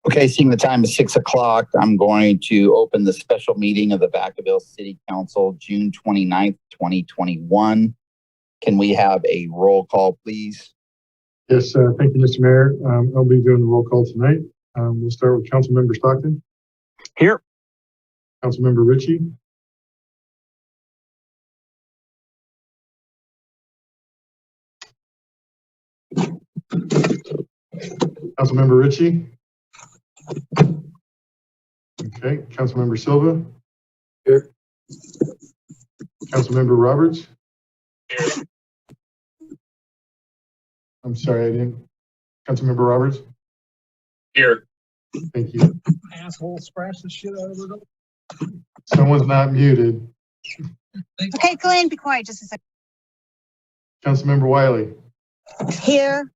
Okay, seeing the time is 6 o'clock, I'm going to open the special meeting of the Vacaville City Council, June 29th, 2021. Can we have a roll call, please? Yes, thank you, Mr. Mayor. I'll be doing the roll call tonight. We'll start with Councilmember Stockton. Here. Councilmember Ritchie. Councilmember Ritchie. Okay, Councilmember Silva. Here. Councilmember Roberts. Here. I'm sorry, I didn't. Councilmember Roberts. Here. Thank you. Asshole, scratch the shit out of it. Someone's not muted. Okay, Glenn, be quiet just a second. Councilmember Wiley. Here.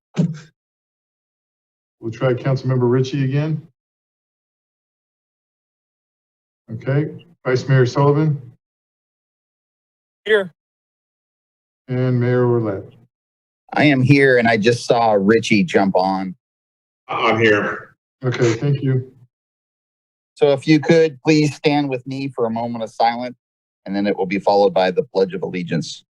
We'll try Councilmember Ritchie again. Okay, Vice Mayor Sullivan. Here. And Mayor Ouellette. I am here, and I just saw Richie jump on. I'm here. Okay, thank you. So if you could please stand with me for a moment of silence, and then it will be followed by the Pledge of Allegiance.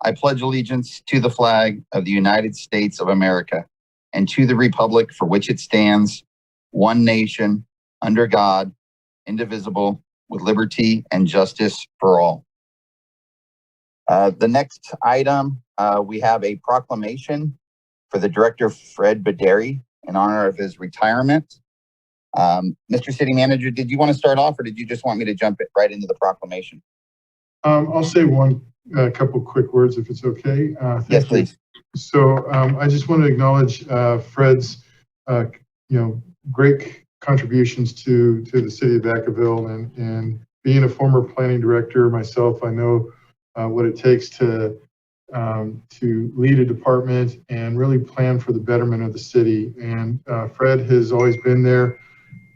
I pledge allegiance to the flag of the United States of America and to the republic for which it stands, one nation, under God, indivisible, with liberty and justice for all. The next item, we have a proclamation for the Director, Fred Baderi, in honor of his retirement. Mr. City Manager, did you want to start off, or did you just want me to jump right into the proclamation? I'll say a couple quick words if it's okay. Yes, please. So I just want to acknowledge Fred's, great contributions to the city of Vacaville, and being a former planning director myself, I know what it takes to lead a department and really plan for the betterment of the city. And Fred has always been there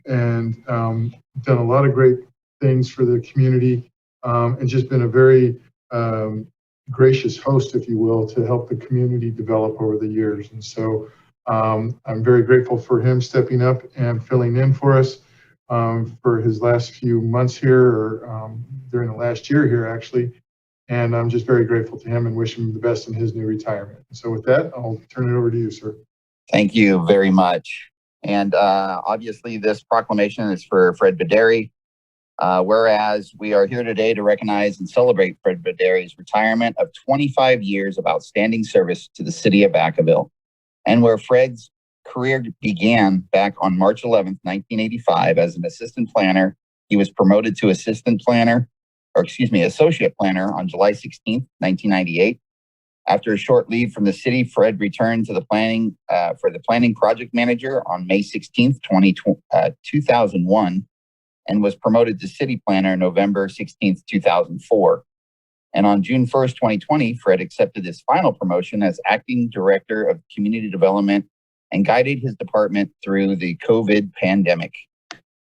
and done a lot of great things for the community, and just been a very gracious host, if you will, to help the community develop over the years. And so I'm very grateful for him stepping up and filling in for us for his last few months here, or during the last year here, actually. And I'm just very grateful to him and wish him the best in his new retirement. So with that, I'll turn it over to you, sir. Thank you very much. And obviously this proclamation is for Fred Baderi. Whereas we are here today to recognize and celebrate Fred Baderi's retirement of 25 years of outstanding service to the city of Vacaville, and where Fred's career began back on March 11th, 1985 as an assistant planner. He was promoted to associate planner on July 16th, 1998. After a short leave from the city, Fred returned to the planning project manager on May 16th, 2001. And was promoted to city planner November 16th, 2004. And on June 1st, 2020, Fred accepted his final promotion as acting director of community development and guided his department through the COVID pandemic.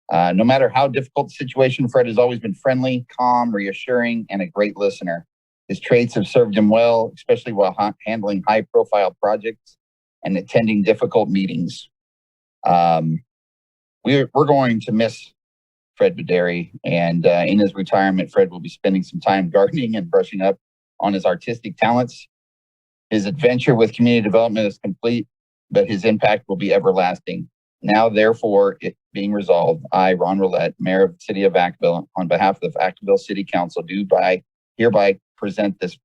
No matter how difficult the situation, Fred has always been friendly, calm, reassuring, and a great listener. His traits have served him well, especially while handling high-profile projects and attending difficult meetings. We're going to miss Fred Baderi, and in his retirement, Fred will be spending some time gardening and brushing up on his artistic talents. His adventure with community development is complete, but his impact will be everlasting. Now, therefore, it being resolved, I, Ron Ouellette, Mayor of the City of Vacaville, on behalf of the Vacaville City Council, hereby present this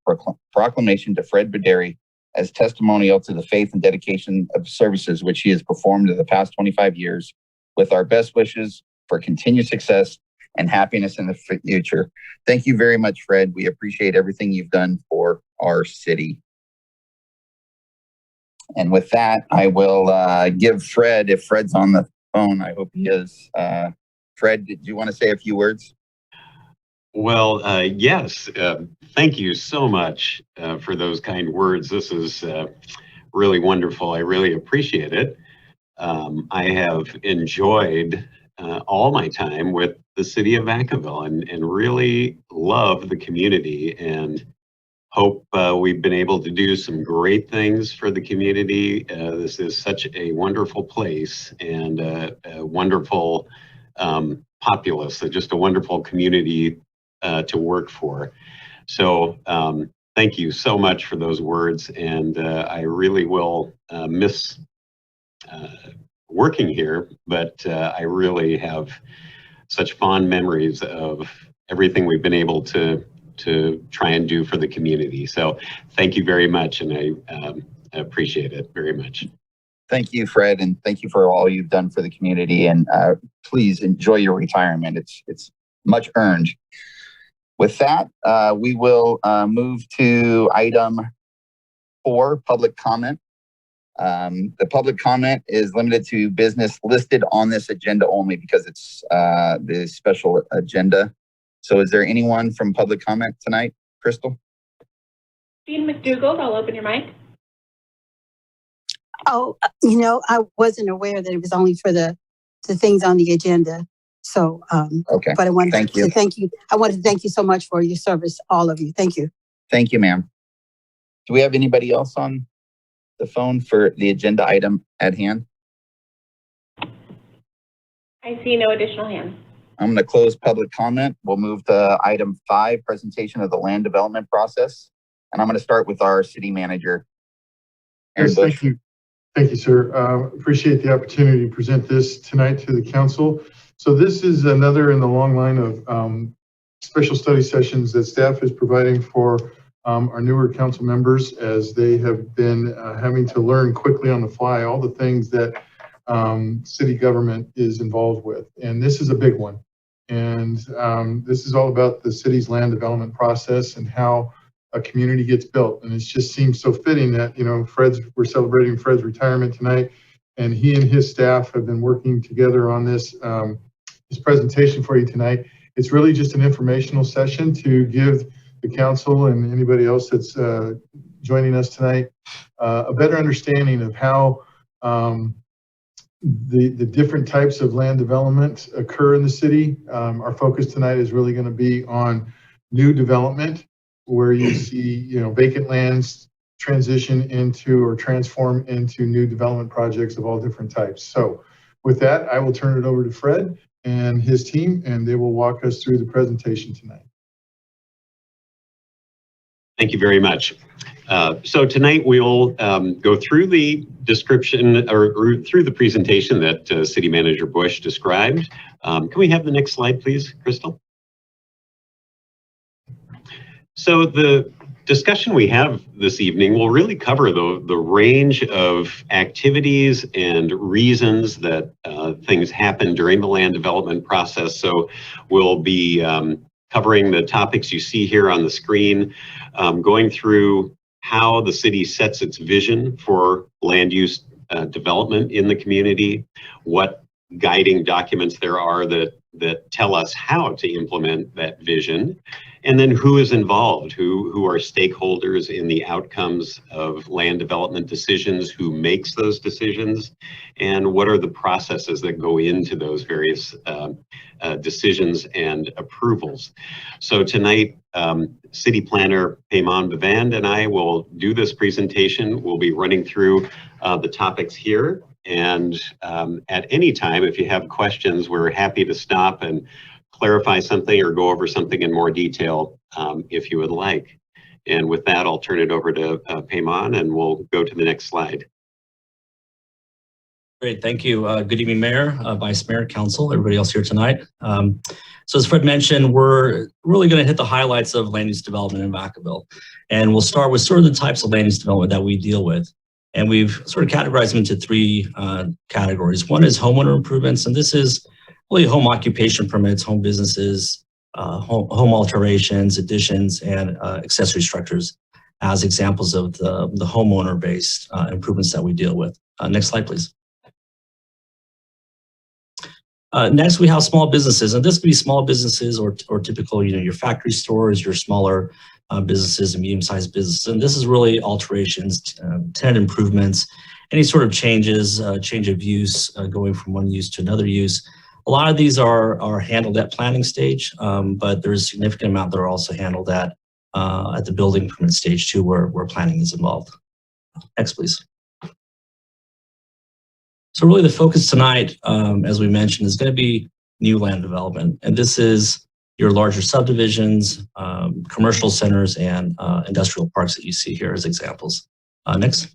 proclamation to Fred Baderi as testimonial to the faith and dedication of services which he has performed in the past 25 years, with our best wishes for continued success and happiness in the future. Thank you very much, Fred. We appreciate everything you've done for our city. And with that, I will give Fred, if Fred's on the phone, I hope he is. Fred, did you want to say a few words? Well, yes. Thank you so much for those kind words. This is really wonderful. I really appreciate it. I have enjoyed all my time with the city of Vacaville and really love the community and hope we've been able to do some great things for the community. This is such a wonderful place and a wonderful populace, just a wonderful community to work for. So thank you so much for those words, and I really will miss working here, but I really have such fond memories of everything we've been able to try and do for the community. So thank you very much, and I appreciate it very much. Thank you, Fred, and thank you for all you've done for the community. And please enjoy your retirement. It's much earned. With that, we will move to item 4, public comment. The public comment is limited to business listed on this agenda only because it's the special agenda. So is there anyone from public comment tonight, Crystal? Dean McDougall, I'll open your mic. Oh, I wasn't aware that it was only for the things on the agenda. So, okay. But I wanted thank to thank you. I wanted to thank you so much for your service, all of you. Thank you. Thank you, ma'am. Do we have anybody else on the phone for the agenda item at hand? I see no additional hands. I'm going to close public comment. We'll move to item 5, presentation of the land development process. And I'm going to start with our city manager. Yes, thank you. Thank you, sir. Appreciate the opportunity to present this tonight to the council. So this is another in the long line of special study sessions that staff is providing for our newer council members as they have been having to learn quickly on the fly all the things that city government is involved with. And this is a big one. And this is all about the city's land development process and how a community gets built. And it just seems so fitting that, we're celebrating Fred's retirement tonight, and he and his staff have been working together on this presentation for you tonight. It's really just an informational session to give the council and anybody else that's joining us tonight a better understanding of how the different types of land development occur in the city. Our focus tonight is really going to be on new development, where you see, vacant lands transition into or transform into new development projects of all different types. So with that, I will turn it over to Fred and his team, and they will walk us through the presentation tonight. Thank you very much. So tonight we'll go through the description or through the presentation that City Manager Bush described. Can we have the next slide, please, Crystal? So the discussion we have this evening will really cover the range of activities and reasons that things happen during the land development process. So we'll be covering the topics you see here on the screen, going through how the city sets its vision for land use development in the community, what guiding documents there are that tell us how to implement that vision, and then who is involved, who are stakeholders in the outcomes of land development decisions, who makes those decisions, and what are the processes that go into those various decisions and approvals. So tonight, City Planner Payman Bavand and I will do this presentation. We'll be running through the topics here. And at any time, if you have questions, we're happy to stop and clarify something or go over something in more detail if you would like. And with that, I'll turn it over to Payman, and we'll go to the next slide. Great, thank you. Good evening, Mayor, Vice Mayor, Council, everybody else here tonight. So as Fred mentioned, we're really going to hit the highlights of land use development in Vacaville. And we'll start with sort of the types of land use development that we deal with. And we've sort of categorized them into 3 categories. One is homeowner improvements, and this is really home occupation permits, home businesses, home alterations, additions, and accessory structures as examples of the homeowner-based improvements that we deal with. Next slide, please. Next, we have small businesses, and this could be small businesses or typical, your factory stores, your smaller businesses and medium-sized businesses. And this is really alterations, tenant improvements, any sort of changes, change of use, going from one use to another use, A lot of these are handled at planning stage, but there's a significant amount that are also handled at the building permit stage too, where planning is involved. Next, please. So really the focus tonight, as we mentioned, is going to be new land development. And this is your larger subdivisions, commercial centers, and industrial parks that you see here as examples. Next.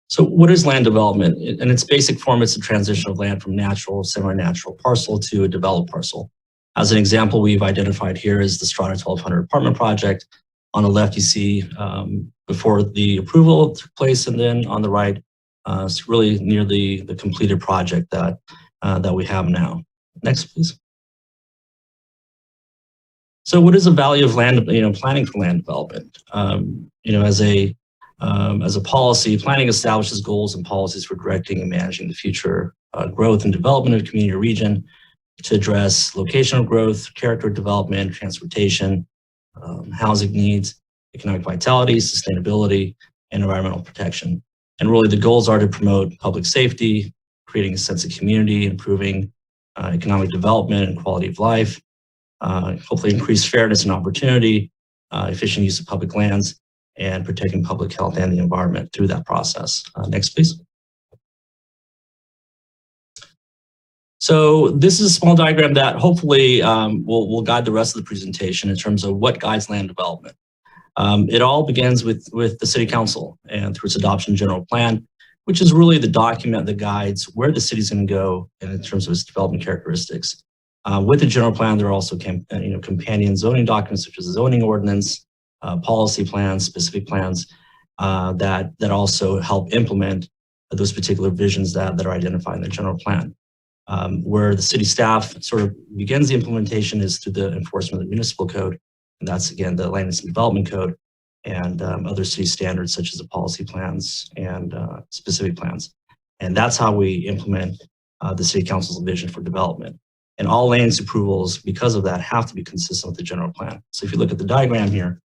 So what is land development? In its basic form, it's a transition of land from natural, semi-natural parcel to a developed parcel. As an example, we've identified here is the Strata 1200 apartment project. On the left, you see before the approval took place, and then on the right, it's really near the completed project that we have now. Next, please. So what is the value of land, planning for land development? As a policy, planning establishes goals and policies for directing and managing the future growth and development of a community or region to address locational growth, character development, transportation, housing needs, economic vitality, sustainability, and environmental protection. And really the goals are to promote public safety, creating a sense of community, improving economic development and quality of life, hopefully increase fairness and opportunity, efficient use of public lands, and protecting public health and the environment through that process. Next, please. So this is a small diagram that hopefully will guide the rest of the presentation in terms of what guides land development. It all begins with the City Council and through its adoption general plan, which is really the document that guides where the city's going to go in terms of its development characteristics. With the general plan, there are also companion zoning documents such as the zoning ordinance, policy plans, specific plans that also help implement those particular visions that are identified in the general plan. Where the city staff sort of begins the implementation is through the enforcement of the municipal code. And that's, again, the Land Use and Development Code and other city standards such as the policy plans and specific plans. And that's how we implement the City Council's vision for development. And all land use approvals, because of that, have to be consistent with the general plan. So if you look at the diagram here,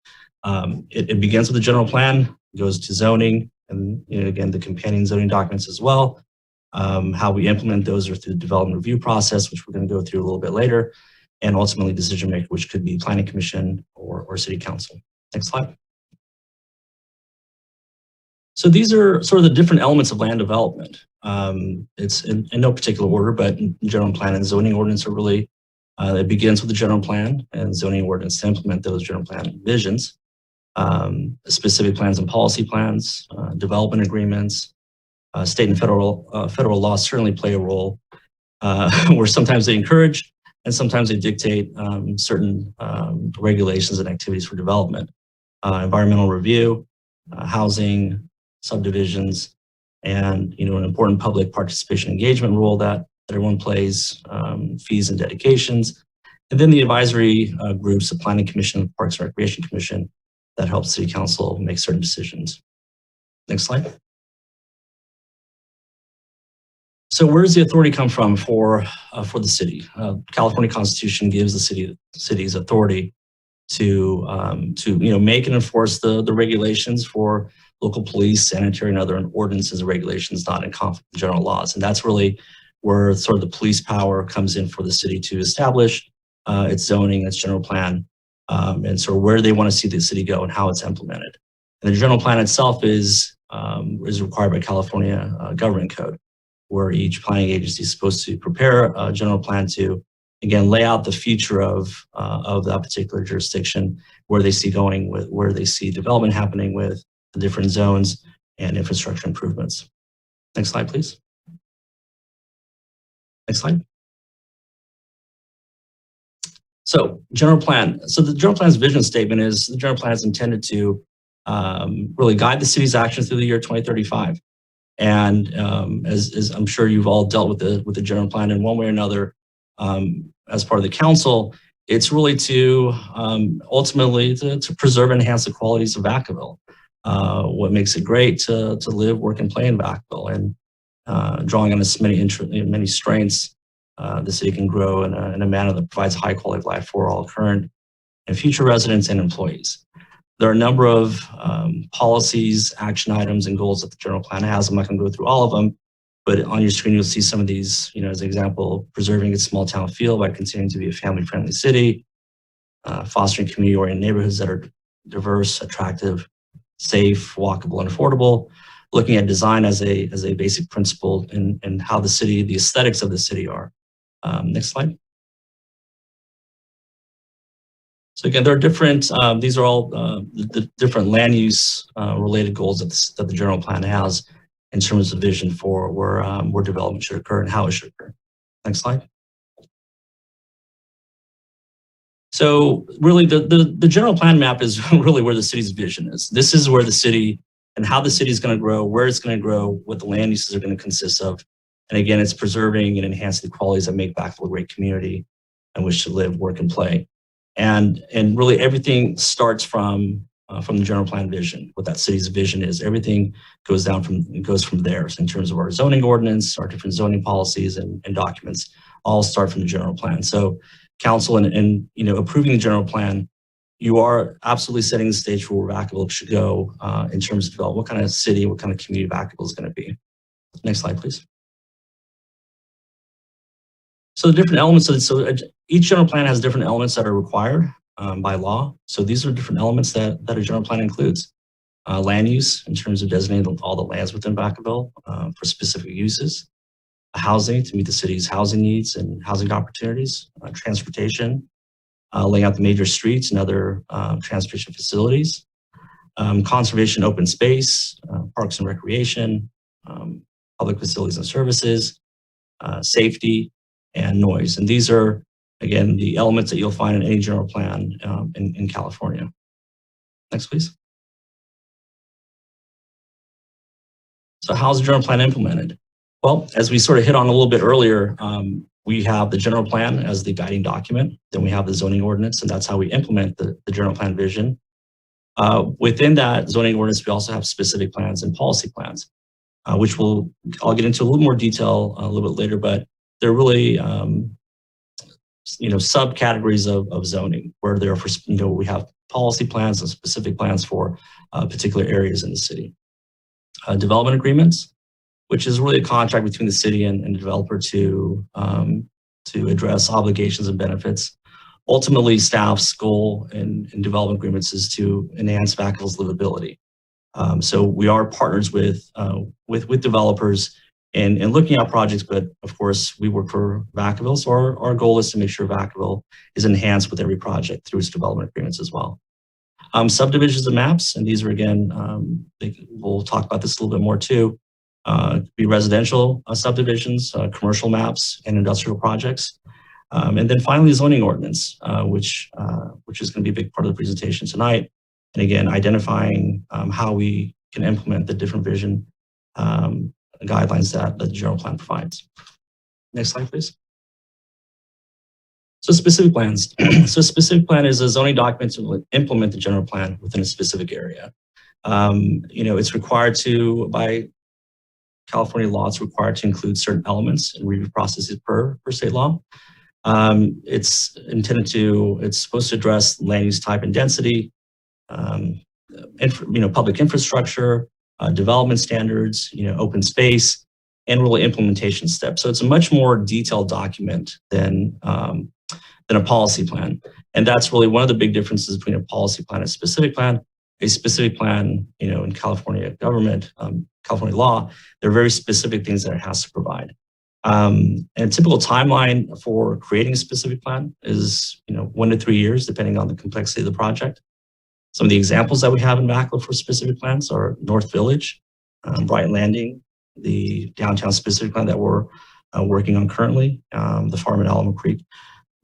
it begins with the general plan, goes to zoning, and again, the companion zoning documents as well. How we implement those are through the development review process, which we're going to go through a little bit later, and ultimately decision maker, which could be planning commission or city council. Next slide. So these are sort of the different elements of land development. It's in no particular order, but general plan and zoning ordinance are really, it begins with the general plan and zoning ordinance to implement those general plan visions. Specific plans and policy plans, development agreements, state and federal laws certainly play a role where sometimes they encourage and sometimes they dictate certain regulations and activities for development. Environmental review, housing, subdivisions, and an important public participation engagement role that everyone plays, fees and dedications, and then the advisory groups, the Planning Commission, the Parks and Recreation Commission, that helps City Council make certain decisions. Next slide. So where does the authority come from for the city? California Constitution gives the city's authority to make and enforce the regulations for local police, sanitary, and other ordinances and regulations not in conflict with general laws. And that's really where sort of the police power comes in for the city to establish its zoning, its general plan, and so where they want to see the city go and how it's implemented. And the general plan itself is required by California government code, where each planning agency is supposed to prepare a general plan to, again, lay out the future of that particular jurisdiction, where they see going with, where they see development happening with the different zones and infrastructure improvements. Next slide, please. Next slide. So general plan. So the general plan's vision statement is the general plan is intended to really guide the city's actions through the year 2035. And as I'm sure you've all dealt with the general plan in one way or another as part of the council, it's really to ultimately to preserve and enhance the qualities of Vacaville. What makes it great to live, work, and play in Vacaville, and drawing on its many strengths, the city can grow in a manner that provides high quality of life for all current and future residents and employees. There are a number of policies, action items, and goals that the general plan has. I'm not going to go through all of them, But on your screen, you'll see some of these, as an example, preserving its small town feel by continuing to be a family-friendly city, fostering community-oriented neighborhoods that are diverse, attractive, safe, walkable, and affordable, looking at design as a basic principle in how the city, the aesthetics of the city are. Next slide. So again, there are different, these are all the different land use related goals that the general plan has in terms of vision for where development should occur and how it should occur. Next slide. So really the general plan map is really where the city's vision is. This is where the city and how the city is going to grow, where it's going to grow, what the land uses are going to consist of. And again, it's preserving and enhancing the qualities that make Vacaville a great community in which to live, work, and play. And really everything starts from the general plan vision, what that city's vision is. Everything goes from there. So in terms of our zoning ordinance, our different zoning policies and documents, all start from the general plan. So council and approving the general plan, you are absolutely setting the stage for where Vacaville should go in terms of development, what kind of city, what kind of community Vacaville is going to be. Next slide, please. So the different elements of it, so each general plan has different elements that are required by law. So these are different elements that a general plan includes. Land use in terms of designating all the lands within Vacaville for specific uses. Housing to meet the city's housing needs and housing opportunities. Transportation, laying out the major streets and other transportation facilities. Conservation, open space, parks and recreation, public facilities and services, safety, and noise. And these are, again, the elements that you'll find in any general plan in California. Next, please. So how's the general plan implemented? Well, as we sort of hit on a little bit earlier, we have the general plan as the guiding document. Then we have the zoning ordinance, and that's how we implement the general plan vision. Within that zoning ordinance, we also have specific plans and policy plans, which I'll get into a little more detail a little bit later, but they're really, subcategories of zoning where there are, we have policy plans and specific plans for particular areas in the city. Development agreements, which is really a contract between the city and the developer to address obligations and benefits. Ultimately, staff's goal in development agreements is to enhance Vacaville's livability. So we are partners with developers in looking at projects, but of course we work for Vacaville. So our goal is to make sure Vacaville is enhanced with every project through its development agreements as well. Subdivisions and maps, and these are again, we'll talk about this a little bit more too. Be residential subdivisions, commercial maps, and industrial projects. And then finally, zoning ordinance, which is going to be a big part of the presentation tonight. And again, identifying how we can implement the different vision guidelines that the general plan provides. Next slide, please. So specific plans. So specific plan is a zoning document to implement the general plan within a specific area. It's required to, by California law, it's required to include certain elements and review processes per state law. It's supposed to address land use type and density, public infrastructure, development standards, open space, and really implementation steps. So it's a much more detailed document than a policy plan. And that's really one of the big differences between a policy plan and a specific plan. A specific plan, in California government, California law, there are very specific things that it has to provide. And a typical timeline for creating a specific plan is, 1 to 3 years, depending on the complexity of the project. Some of the examples that we have in Vacaville for specific plans are North Village, Bright Landing, the downtown specific plan that we're working on currently, the farm at Alamo Creek.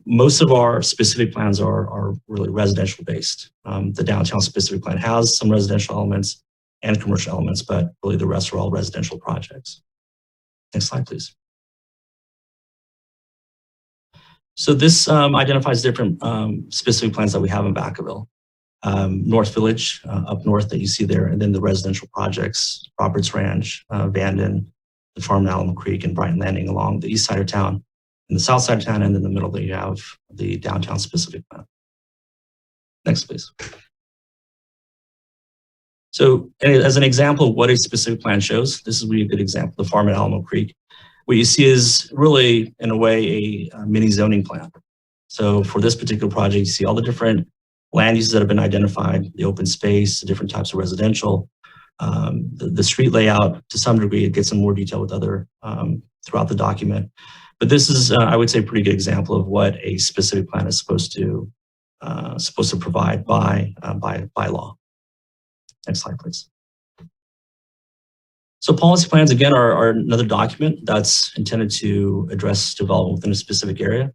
Most of our specific plans are really residential based. The downtown specific plan has some residential elements and commercial elements, but really the rest are all residential projects. Next slide, please. So this identifies different specific plans that we have in Vacaville. North Village up north that you see there, and then the residential projects, Roberts Ranch, Vanden, the farm at Alamo Creek, and Brighton Landing along the east side of town. In the south side of town, and in the middle, you have the downtown specific plan. Next, please. So as an example of what a specific plan shows, this is really a good example, the farm at Alamo Creek. What you see is really, in a way, a mini zoning plan. So for this particular project, you see all the different land uses that have been identified, the open space, the different types of residential, the street layout. To some degree, it gets in more detail with other throughout the document. But this is, I would say, a pretty good example of what a specific plan is supposed to provide by law. Next slide, please. So policy plans, again, are another document that's intended to address development within a specific area.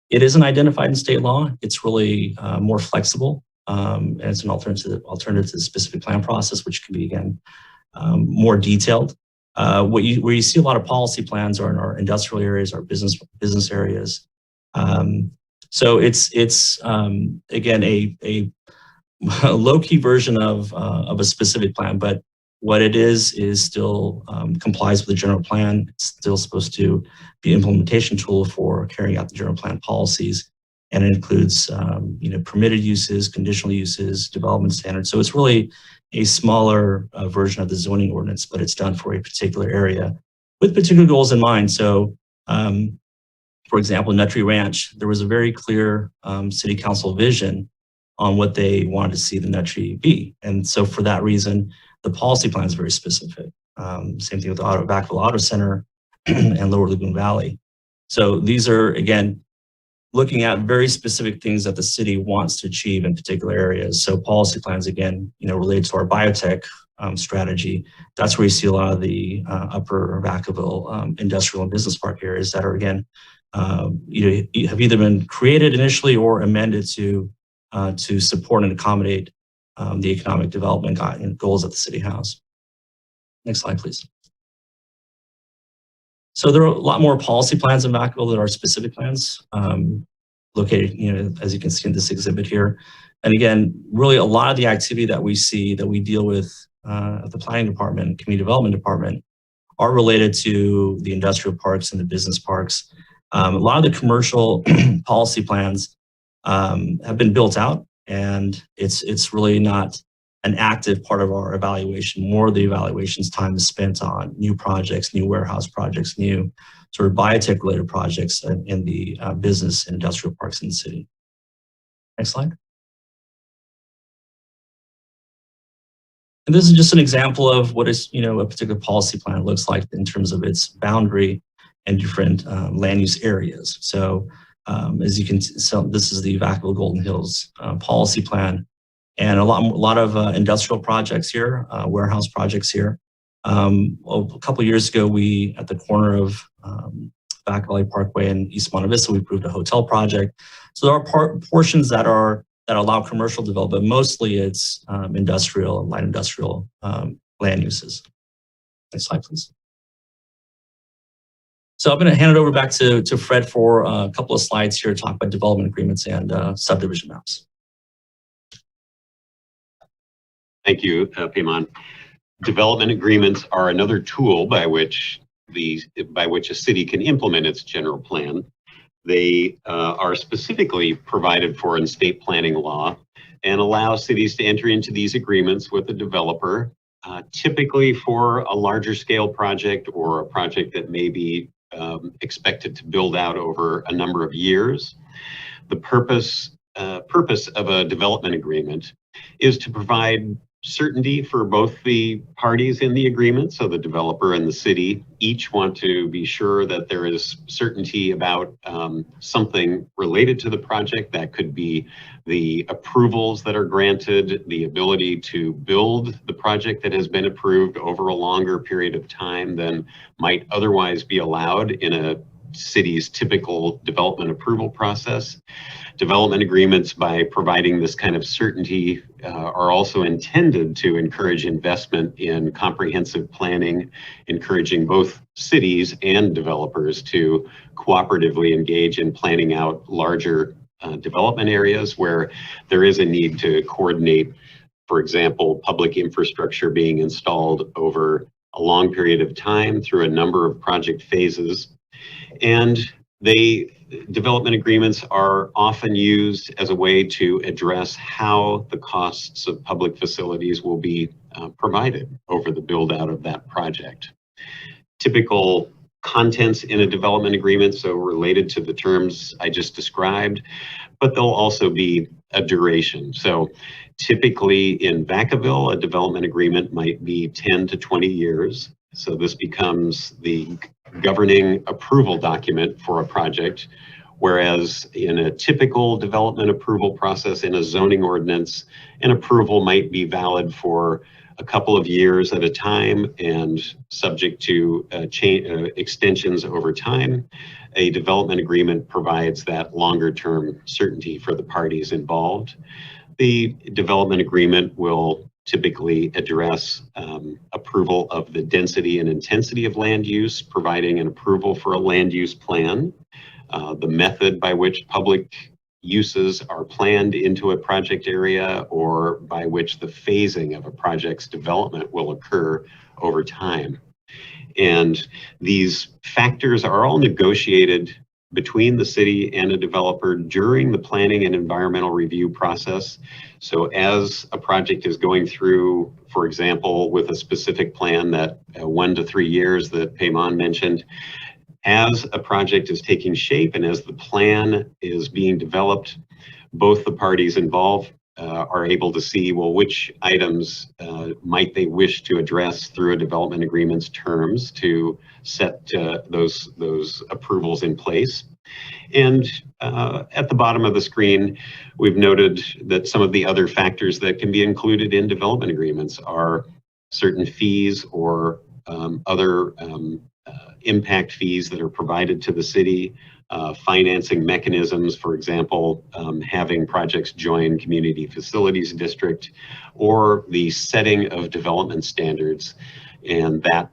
It isn't identified in state law. It's really more flexible, and it's an alternative to the specific plan process, which can be, again, more detailed. Where you see a lot of policy plans are in our industrial areas, our business areas. So it's again a low-key version of a specific plan, but what it is still complies with the general plan. It's still supposed to be an implementation tool for carrying out the general plan policies, and it includes permitted uses, conditional uses, development standards. So it's really a smaller version of the zoning ordinance, but it's done for a particular area with particular goals in mind. So, for example, Nut Tree Ranch, there was a very clear city council vision on what they wanted to see the Nut Tree be, and so for that reason, the policy plan is very specific. Same thing with the Vacaville Auto Center and Lower Lagoon Valley. So these are, again, looking at very specific things that the city wants to achieve in particular areas. So policy plans, again, related to our biotech strategy. That's where you see a lot of the upper Vacaville industrial and business park areas that are, again, have either been created initially or amended to support and accommodate the economic development goals that the city has. Next slide, please. So there are a lot more policy plans in Vacaville than are specific plans located, as you can see in this exhibit here. And again, really a lot of the activity that we see, that we deal with at the planning department, community development department, are related to the industrial parks and the business parks. A lot of the commercial policy plans have been built out, and it's really not an active part of our evaluation. More of the evaluation's time is spent on new projects, new warehouse projects, new sort of biotech related projects in the business and industrial parks in the city. Next slide. And this is just an example of what is, a particular policy plan looks like in terms of its boundary and different land use areas. So as you can see, so this is the Vacaville Golden Hills policy plan, and a lot of industrial projects here, warehouse projects here. A couple of years ago, we, at the corner of Back Valley Parkway and East Monte Vista, we approved a hotel project. So there are portions that allow commercial development, but mostly it's industrial and light industrial land uses. Next slide, please. So I'm going to hand it over back to Fred for a couple of slides here to talk about development agreements and subdivision maps. Thank you, Payman. Development agreements are another tool by which a city can implement its general plan. They are specifically provided for in state planning law and allow cities to enter into these agreements with a developer, typically for a larger scale project or a project that may be expected to build out over a number of years. The purpose of a development agreement is to provide certainty for both the parties in the agreement. So the developer and the city each want to be sure that there is certainty about something related to the project. That could be the approvals that are granted, the ability to build the project that has been approved over a longer period of time than might otherwise be allowed in a city's typical development approval process. Development agreements, by providing this kind of certainty, are also intended to encourage investment in comprehensive planning, encouraging both cities and developers to cooperatively engage in planning out larger development areas where there is a need to coordinate, for example, public infrastructure being installed over a long period of time through a number of project phases. And they development agreements are often used as a way to address how the costs of public facilities will be provided over the build out of that project. Typical contents in a development agreement, so related to the terms I just described, but there'll also be a duration. So typically in Vacaville, a development agreement might be 10 to 20 years. So this becomes the governing approval document for a project, whereas in a typical development approval process in a zoning ordinance, an approval might be valid for a couple of years at a time and subject to extensions over time. A development agreement provides that longer term certainty for the parties involved. The development agreement will typically address approval of the density and intensity of land use, providing an approval for a land use plan, the method by which public uses are planned into a project area, or by which the phasing of a project's development will occur over time. And these factors are all negotiated between the city and a developer during the planning and environmental review process. So as a project is going through, for example, with a specific plan that 1 to 3 years that Payman mentioned, as a project is taking shape and as the plan is being developed, both the parties involved are able to see, well, which items might they wish to address through a development agreement's terms to set those approvals in place. And at the bottom of the screen, we've noted that some of the other factors that can be included in development agreements are certain fees or other impact fees that are provided to the city, financing mechanisms, for example, having projects join community facilities district, or the setting of development standards. And that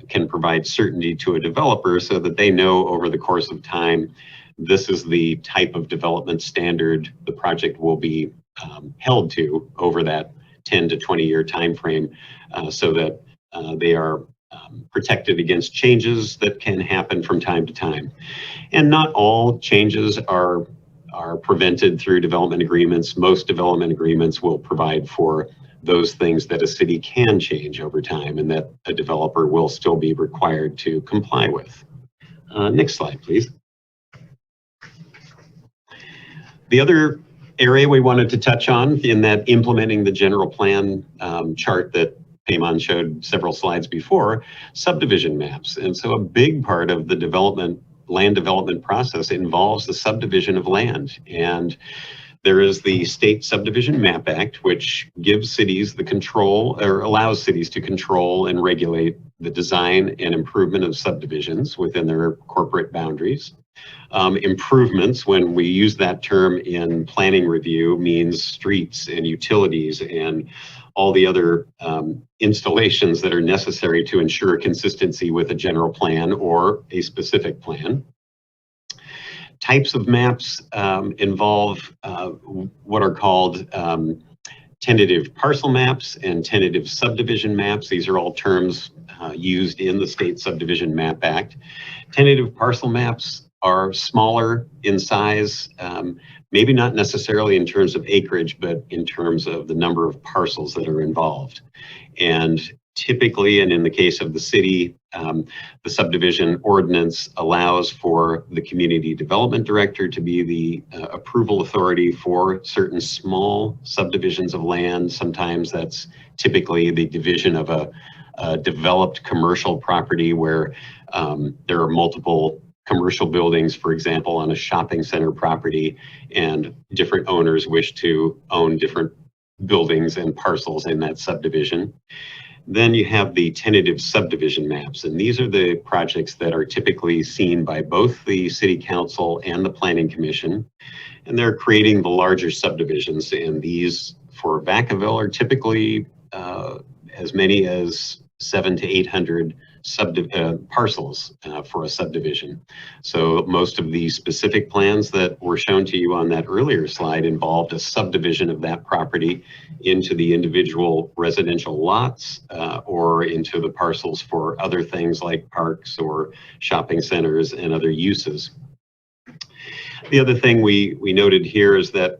can provide certainty to a developer so that they know over the course of time, this is the type of development standard the project will be held to over that 10 to 20 year time frame, so that they are protected against changes that can happen from time to time. And not all changes are prevented through development agreements. Most development agreements will provide for those things that a city can change over time and that a developer will still be required to comply with. Next slide, please. The other area we wanted to touch on in that implementing the general plan chart that Payman showed several slides before, subdivision maps. And so a big part of the land development process involves the subdivision of land. And there is the State Subdivision Map Act, which gives cities the control, or allows cities to control and regulate the design and improvement of subdivisions within their corporate boundaries. Improvements, when we use that term in planning review, means streets and utilities and all the other installations that are necessary to ensure consistency with a general plan or a specific plan. Types of maps involve what are called tentative parcel maps and tentative subdivision maps. These are all terms used in the State Subdivision Map Act. Tentative parcel maps are smaller in size, maybe not necessarily in terms of acreage, but in terms of the number of parcels that are involved. And typically, and in the case of the city, the subdivision ordinance allows for the community development director to be the approval authority for certain small subdivisions of land. Sometimes that's typically the division of a developed commercial property where there are multiple commercial buildings, for example, on a shopping center property, and different owners wish to own different buildings and parcels in that subdivision. Then you have the tentative subdivision maps, and these are the projects that are typically seen by both the City Council and the Planning Commission, and they're creating the larger subdivisions. And these for Vacaville are typically as many as 700 to 800 parcels for a subdivision. So most of the specific plans that were shown to you on that earlier slide involved a subdivision of that property into the individual residential lots or into the parcels for other things like parks or shopping centers and other uses. The other thing we noted here is that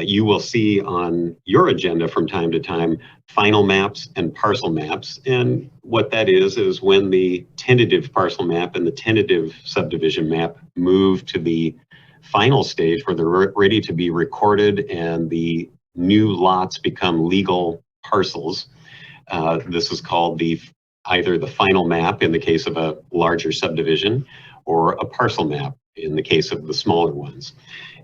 you will see on your agenda from time to time final maps and parcel maps. And what that is when the tentative parcel map and the tentative subdivision map move to the final stage where they're ready to be recorded and the new lots become legal parcels. This is called either the final map in the case of a larger subdivision or a parcel map in the case of the smaller ones.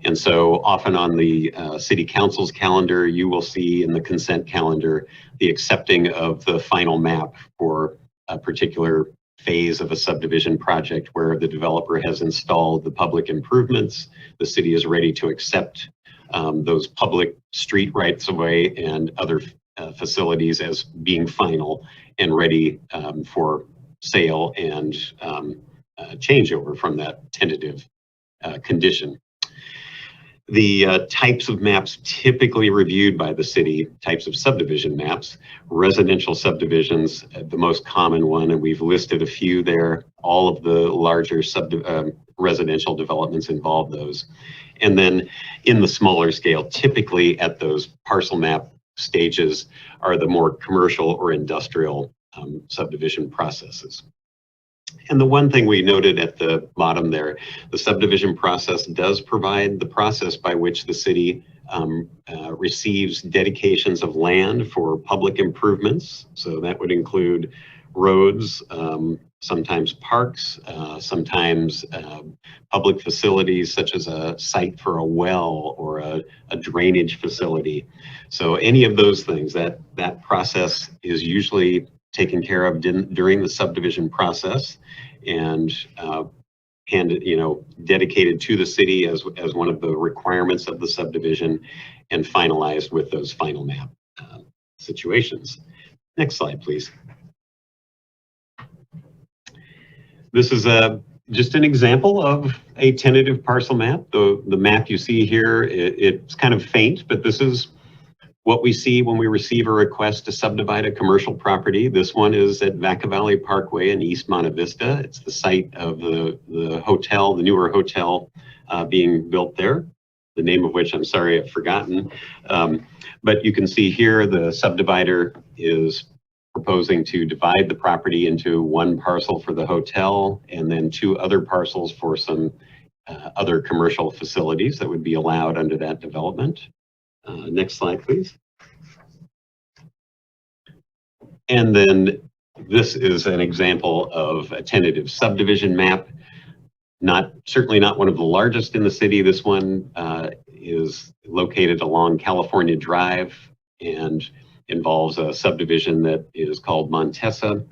And so often on the city council's calendar, you will see in the consent calendar the accepting of the final map for a particular phase of a subdivision project where the developer has installed the public improvements. The city is ready to accept those public street rights of way and other facilities as being final and ready for sale and changeover from that tentative condition. The types of maps typically reviewed by the city, types of subdivision maps, residential subdivisions, the most common one, and we've listed a few there. All of the larger residential developments involve those. And then in the smaller scale, typically at those parcel map stages are the more commercial or industrial subdivision processes. And the one thing we noted at the bottom there, the subdivision process does provide the process by which the city receives dedications of land for public improvements. So that would include roads, sometimes parks, sometimes public facilities such as a site for a well or a drainage facility. So any of those things, that process is usually taken care of during the subdivision process and dedicated to the city as one of the requirements of the subdivision and finalized with those final map situations. Next slide, please. This is just an example of a tentative parcel map. The map you see here, it's kind of faint, but this is what we see when we receive a request to subdivide a commercial property. This one is at Vacaville Parkway in East Monte Vista. It's the site of the hotel, the newer hotel being built there, the name of which I'm sorry I've forgotten. But you can see here the subdivider is proposing to divide the property into one parcel for the hotel and then two other parcels for some other commercial facilities that would be allowed under that development. Next slide, please. And then this is an example of a tentative subdivision map. Certainly not one of the largest in the city. This one is located along California Drive and involves a subdivision that is called Montesa.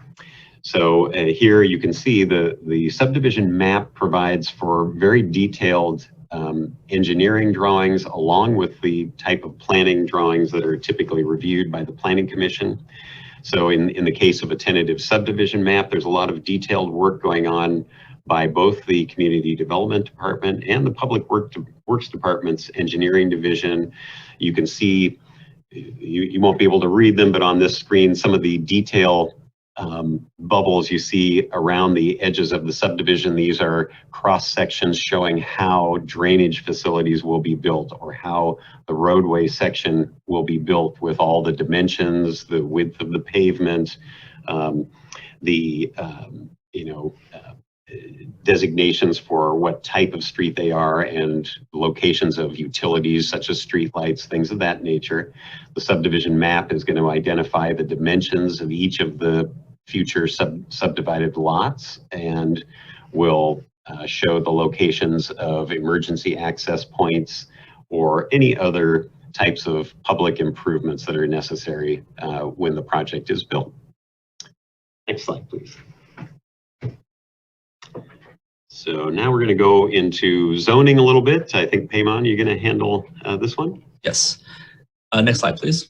So here you can see the subdivision map provides for very detailed engineering drawings along with the type of planning drawings that are typically reviewed by the Planning Commission. So in the case of a tentative subdivision map, there's a lot of detailed work going on by both the Community Development Department and the Public Works Department's Engineering Division. You can see, you won't be able to read them, but on this screen, some of the detail bubbles you see around the edges of the subdivision. These are cross sections showing how drainage facilities will be built or how the roadway section will be built with all the dimensions, the width of the pavement, designations for what type of street they are and locations of utilities such as street lights, things of that nature. The subdivision map is going to identify the dimensions of each of the future subdivided lots and will show the locations of emergency access points or any other types of public improvements that are necessary when the project is built. Next slide, please. So now we're going to go into zoning a little bit. I think, Payman, you're going to handle this one? Yes. Next slide, please.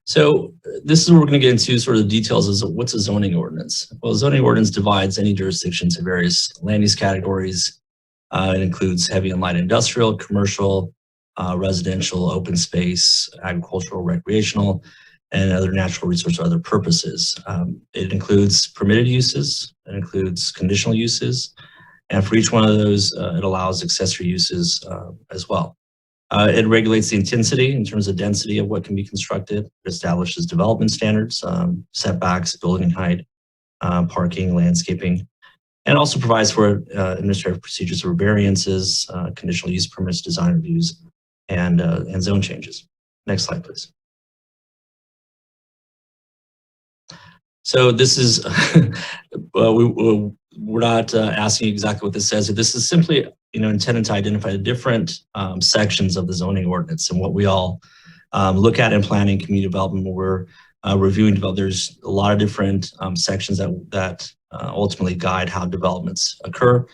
So this is where we're going to get into sort of the details of what's a zoning ordinance. Well, a zoning ordinance divides any jurisdiction to various land use categories. It includes heavy and light industrial, commercial, residential, open space, agricultural, recreational, and other natural resource or other purposes. It includes permitted uses, it includes conditional uses, And for each one of those, it allows accessory uses as well. It regulates the intensity in terms of density of what can be constructed. It establishes development standards, setbacks, building height, parking, landscaping, and also provides for administrative procedures for variances, conditional use permits, design reviews, and zone changes. Next slide, please. So this is, we're not asking exactly what this says. This is simply, intended to identify the different sections of the zoning ordinance and what we all look at in planning community development when we're reviewing development. There's a lot of different sections that ultimately guide how developments occur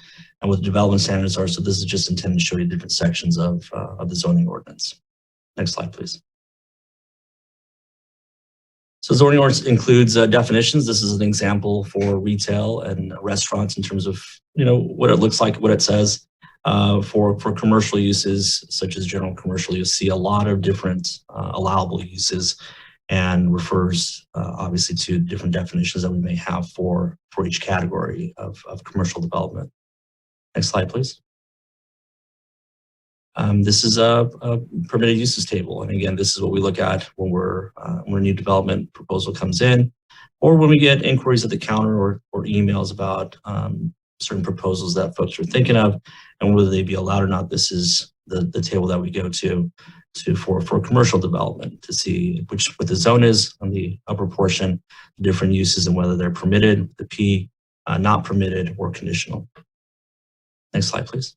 and what the development standards are. So this is just intended to show you different sections of the zoning ordinance. Next slide, please. So zoning ordinance includes definitions. This is an example for retail and restaurants in terms of, what it looks like, what it says. For commercial uses, such as general commercial, you'll see a lot of different allowable uses and refers obviously to different definitions that we may have for each category of commercial development. Next slide, please. This is a permitted uses table. And again, this is what we look at when when a new development proposal comes in, or when we get inquiries at the counter or emails about certain proposals that folks are thinking of and whether they be allowed or not. This is the table that we go to for commercial development to see what the zone is on the upper portion, the different uses and whether they're permitted, the P, not permitted, or conditional. Next slide, please.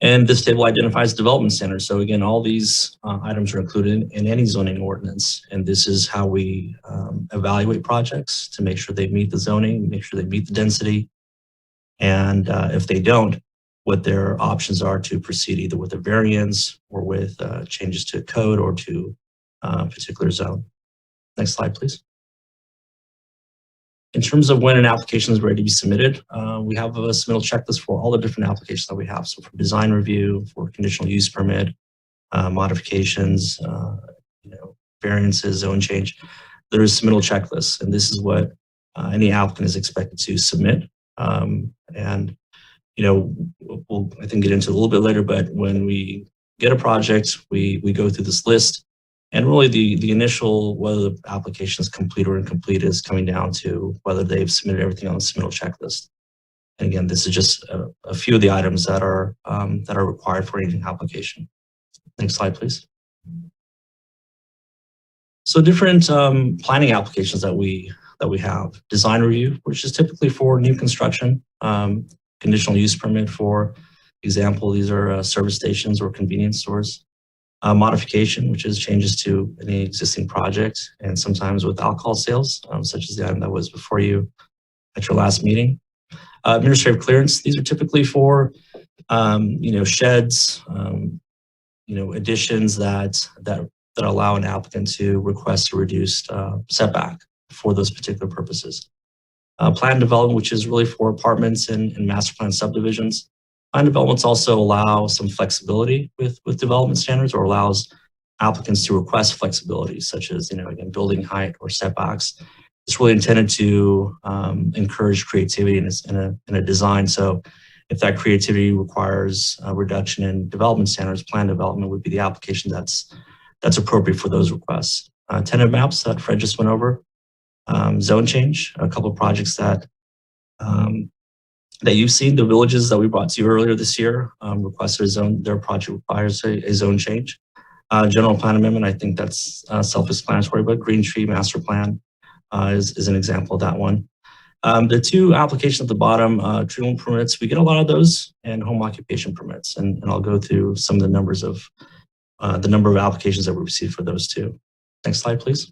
And this table identifies development standards. So again, all these items are included in any zoning ordinance. And this is how we evaluate projects to make sure they meet the zoning, make sure they meet the density. And if they don't, what their options are to proceed either with a variance or with changes to code or to a particular zone. Next slide, please. In terms of when an application is ready to be submitted, we have a submittal checklist for all the different applications that we have. So for design review, for conditional use permit, modifications, variances, zone change, there is submittal checklists. And this is what any applicant is expected to submit. We'll, I think, get into it a little bit later, but when we get a project, we go through this list. And really the initial, whether the application is complete or incomplete, is coming down to whether they've submitted everything on the submittal checklist. And again, this is just a few of the items that are required for any application. Next slide, please. So different planning applications that we have. Design review, which is typically for new construction. Conditional use permit, for example, these are service stations or convenience stores. Modification, which is changes to any existing project, and sometimes with alcohol sales, such as the item that was before you at your last meeting. Administrative clearance, these are typically for, sheds, additions that allow an applicant to request a reduced setback for those particular purposes. Plan development, which is really for apartments and master plan subdivisions. Plan developments also allow some flexibility with development standards, or allows applicants to request flexibility, such as, again, building height or setbacks. It's really intended to encourage creativity in a design. So if that creativity requires a reduction in development standards, plan development would be the application that's appropriate for those requests. Tentative maps that Fred just went over. Zone change, a couple of projects that you've seen, the villages that we brought to you earlier this year, requested a zone, their project requires a zone change. General plan amendment, I think that's self-explanatory, but Green Tree Master Plan is an example of that one. The two applications at the bottom, tree permits, we get a lot of those, and home occupation permits. And I'll go through some of the numbers of the number of applications that we received for those two. Next slide, please.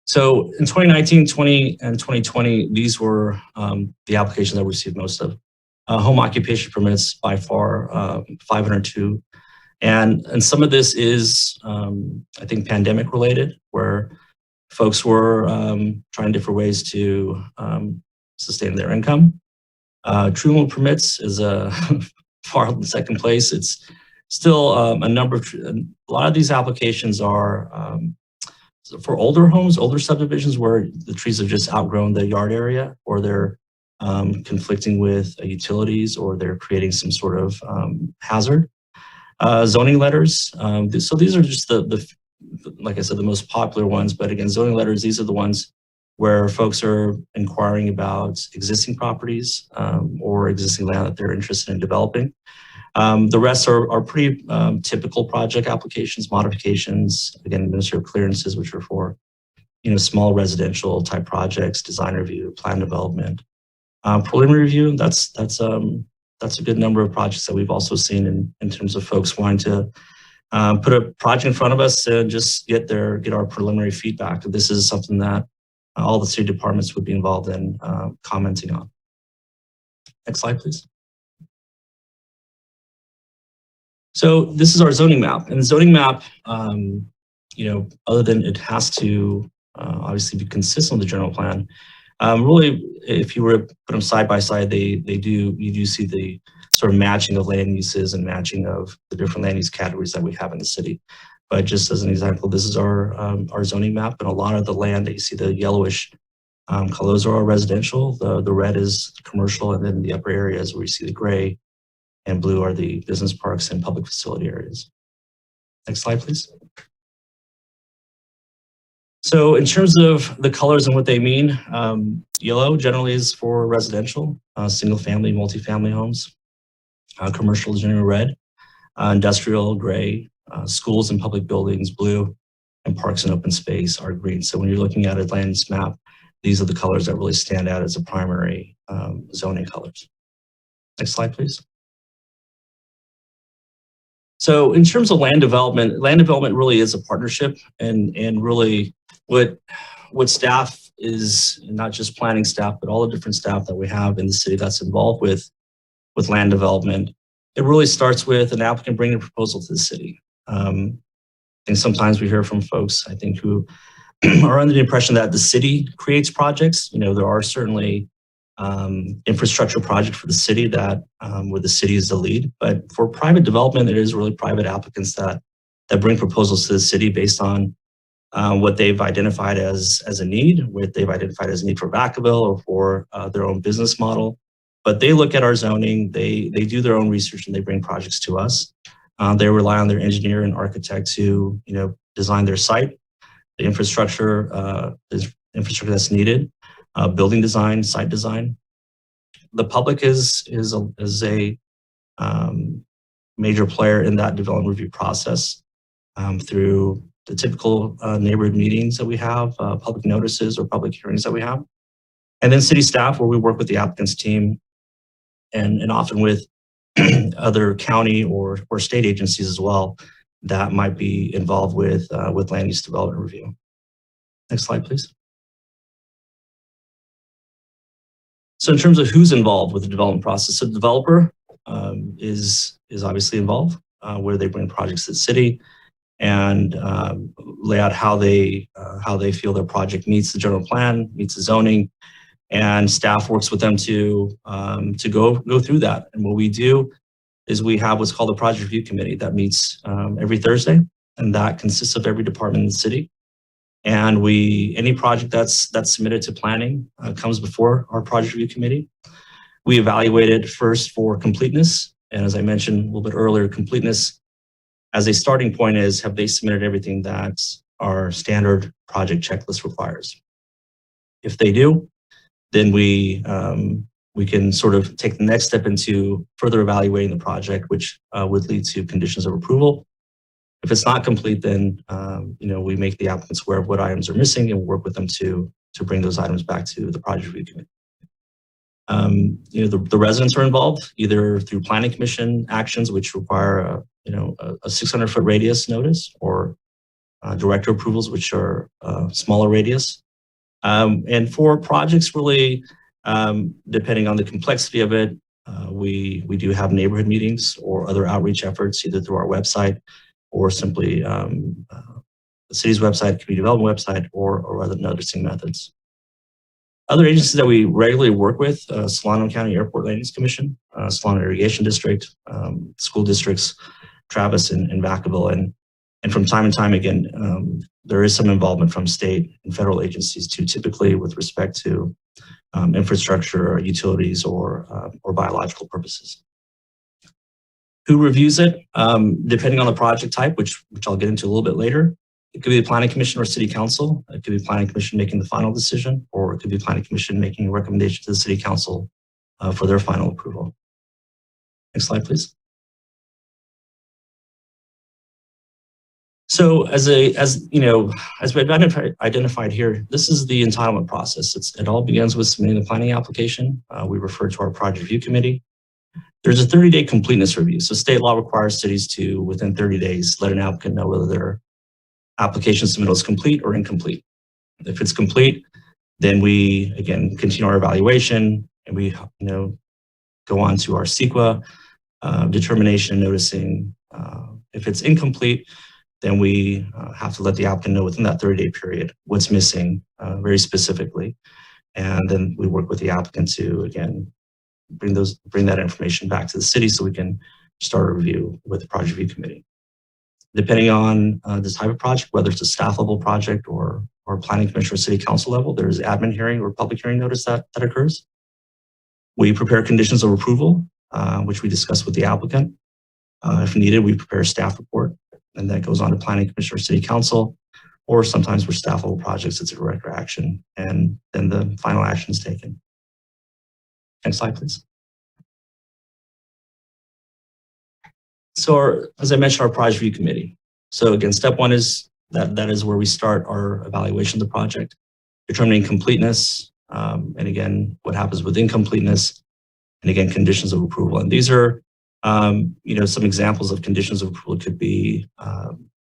So in 2019, 20, and 2020, these were the applications that we received most of. Home occupation permits, by far, 502. And some of this is, I think, pandemic related, where folks were trying different ways to sustain their income. True permits is far in second place. It's still a lot of these applications are for older homes, older subdivisions where the trees have just outgrown the yard area, or they're conflicting with utilities, or they're creating some sort of hazard. Zoning letters. So these are just like I said, the most popular ones. But again, zoning letters, these are the ones where folks are inquiring about existing properties or existing land that they're interested in developing. The rest are pretty typical project applications, modifications, again, administrative clearances, which are for, small residential type projects, design review, plan development. Preliminary review, that's a good number of projects that we've also seen in terms of folks wanting to put a project in front of us and just get our preliminary feedback. This is something that all the city departments would be involved in commenting on. Next slide, please. So this is our zoning map, and the zoning map, other than it has to obviously be consistent with the general plan, really, if you were to put them side by side, you do see the sort of matching of land uses and matching of the different land use categories that we have in the city. But just as an example, this is our zoning map, and a lot of the land that you see, the yellowish colors are all residential. The red is commercial, and then the upper areas where you see the gray and blue are the business parks and public facility areas. Next slide, please. So in terms of the colors and what they mean, yellow generally is for residential, single family, multifamily homes. Commercial is generally red, industrial, gray, schools and public buildings, blue, and parks and open space are green. So when you're looking at a land use map, these are the colors that really stand out as the primary zoning colors. Next slide, please. So in terms of land development really is a partnership, and really what staff is, not just planning staff, but all the different staff that we have in the city that's involved with land development. It really starts with an applicant bringing a proposal to the city. And sometimes we hear from folks, I think, who are under the impression that the city creates projects. There are certainly infrastructure project for the city that where the city is the lead, but for private development, it is really private applicants that bring proposals to the city based on what they've identified as a need, what they've identified as a need for Vacaville or for their own business model. But they look at our zoning, they do their own research, and they bring projects to us. They rely on their engineer and architect to design their site, the infrastructure that's needed. Building design, site design. The public is a major player in that development review process through the typical neighborhood meetings that we have, public notices or public hearings that we have, and then city staff, where we work with the applicant's team and often with other county or state agencies as well that might be involved with land use development review. Next slide, please. So in terms of who's involved with the development process, so the developer is obviously involved, where they bring projects to the city and lay out how they feel their project meets the general plan, meets the zoning, and staff works with them to go through that. And what we do is we have what's called a project review committee that meets every Thursday, and that consists of every department in the city. And any project that's submitted to planning comes before our project review committee. We evaluate it first for completeness. And as I mentioned a little bit earlier, completeness as a starting point is, have they submitted everything that our standard project checklist requires? If they do, then we can sort of take the next step into further evaluating the project, which would lead to conditions of approval. If it's not complete, then we make the applicants aware of what items are missing and work with them to bring those items back to the project review committee. The residents are involved either through planning commission actions, which require a 600-foot radius notice, or director approvals, which are smaller radius. And for projects, really, depending on the complexity of it, we do have neighborhood meetings or other outreach efforts, either through our website or simply the city's website, community development website, or other noticing methods. Other agencies that we regularly work with, Solano County Airport Land Use Commission, Solano Irrigation District, school districts, Travis and Vacaville. And from time to time, again, there is some involvement from state and federal agencies too, typically with respect to infrastructure, utilities, or biological purposes. Who reviews it? Depending on the project type, which I'll get into a little bit later. It could be the Planning Commission or City Council. It could be Planning Commission making the final decision, or it could be Planning Commission making a recommendation to the City Council for their final approval. Next slide, please. So as we identified here, this is the entitlement process. It all begins with submitting the planning application. We refer to our project review committee. There's a 30-day completeness review. So state law requires cities to, within 30 days, let an applicant know whether their application submittal is complete or incomplete. If it's complete, then we, again, continue our evaluation and we, go on to our CEQA determination noticing. If it's incomplete, then we have to let the applicant know within that 30-day period what's missing very specifically. And then we work with the applicant to, again, bring that information back to the city so we can start a review with the project review committee. Depending on the type of project, whether it's a staff level project or planning commission or city council level, there's admin hearing or public hearing notice that occurs. We prepare conditions of approval, which we discuss with the applicant. If needed, we prepare a staff report, and that goes on to planning commission or city council, or sometimes for staff level projects, it's a director action, and then the final action is taken. Next slide, please. So as I mentioned, our project review committee. So again, step one is that is where we start our evaluation of the project, determining completeness, and again, what happens with incompleteness, and again, conditions of approval. And these are, some examples of conditions of approval. It could be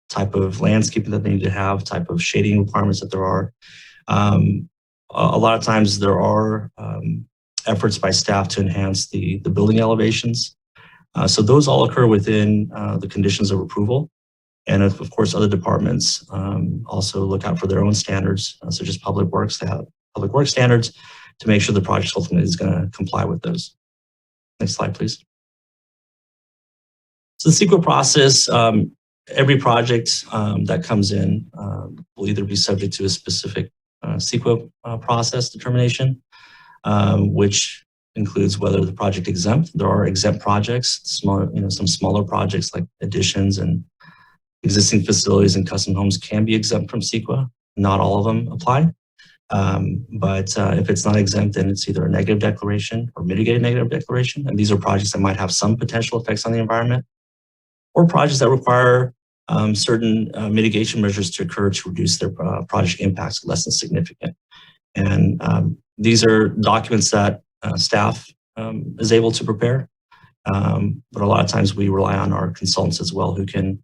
type of landscaping that they need to have, type of shading requirements that there are. A lot of times there are efforts by staff to enhance the building elevations. So those all occur within the conditions of approval. And of course, other departments also look out for their own standards, such as public works. They have public works standards to make sure the project ultimately is going to comply with those. Next slide, please. So the CEQA process, every project that comes in will either be subject to a specific CEQA process determination, which includes whether the project exempt. There are exempt projects, some smaller projects like additions and existing facilities and custom homes can be exempt from CEQA. Not all of them apply. But if it's not exempt, then it's either a negative declaration or mitigated negative declaration. And these are projects that might have some potential effects on the environment, or projects that require certain mitigation measures to occur to reduce their project impacts less than significant. And these are documents that staff is able to prepare. But a lot of times we rely on our consultants as well, who can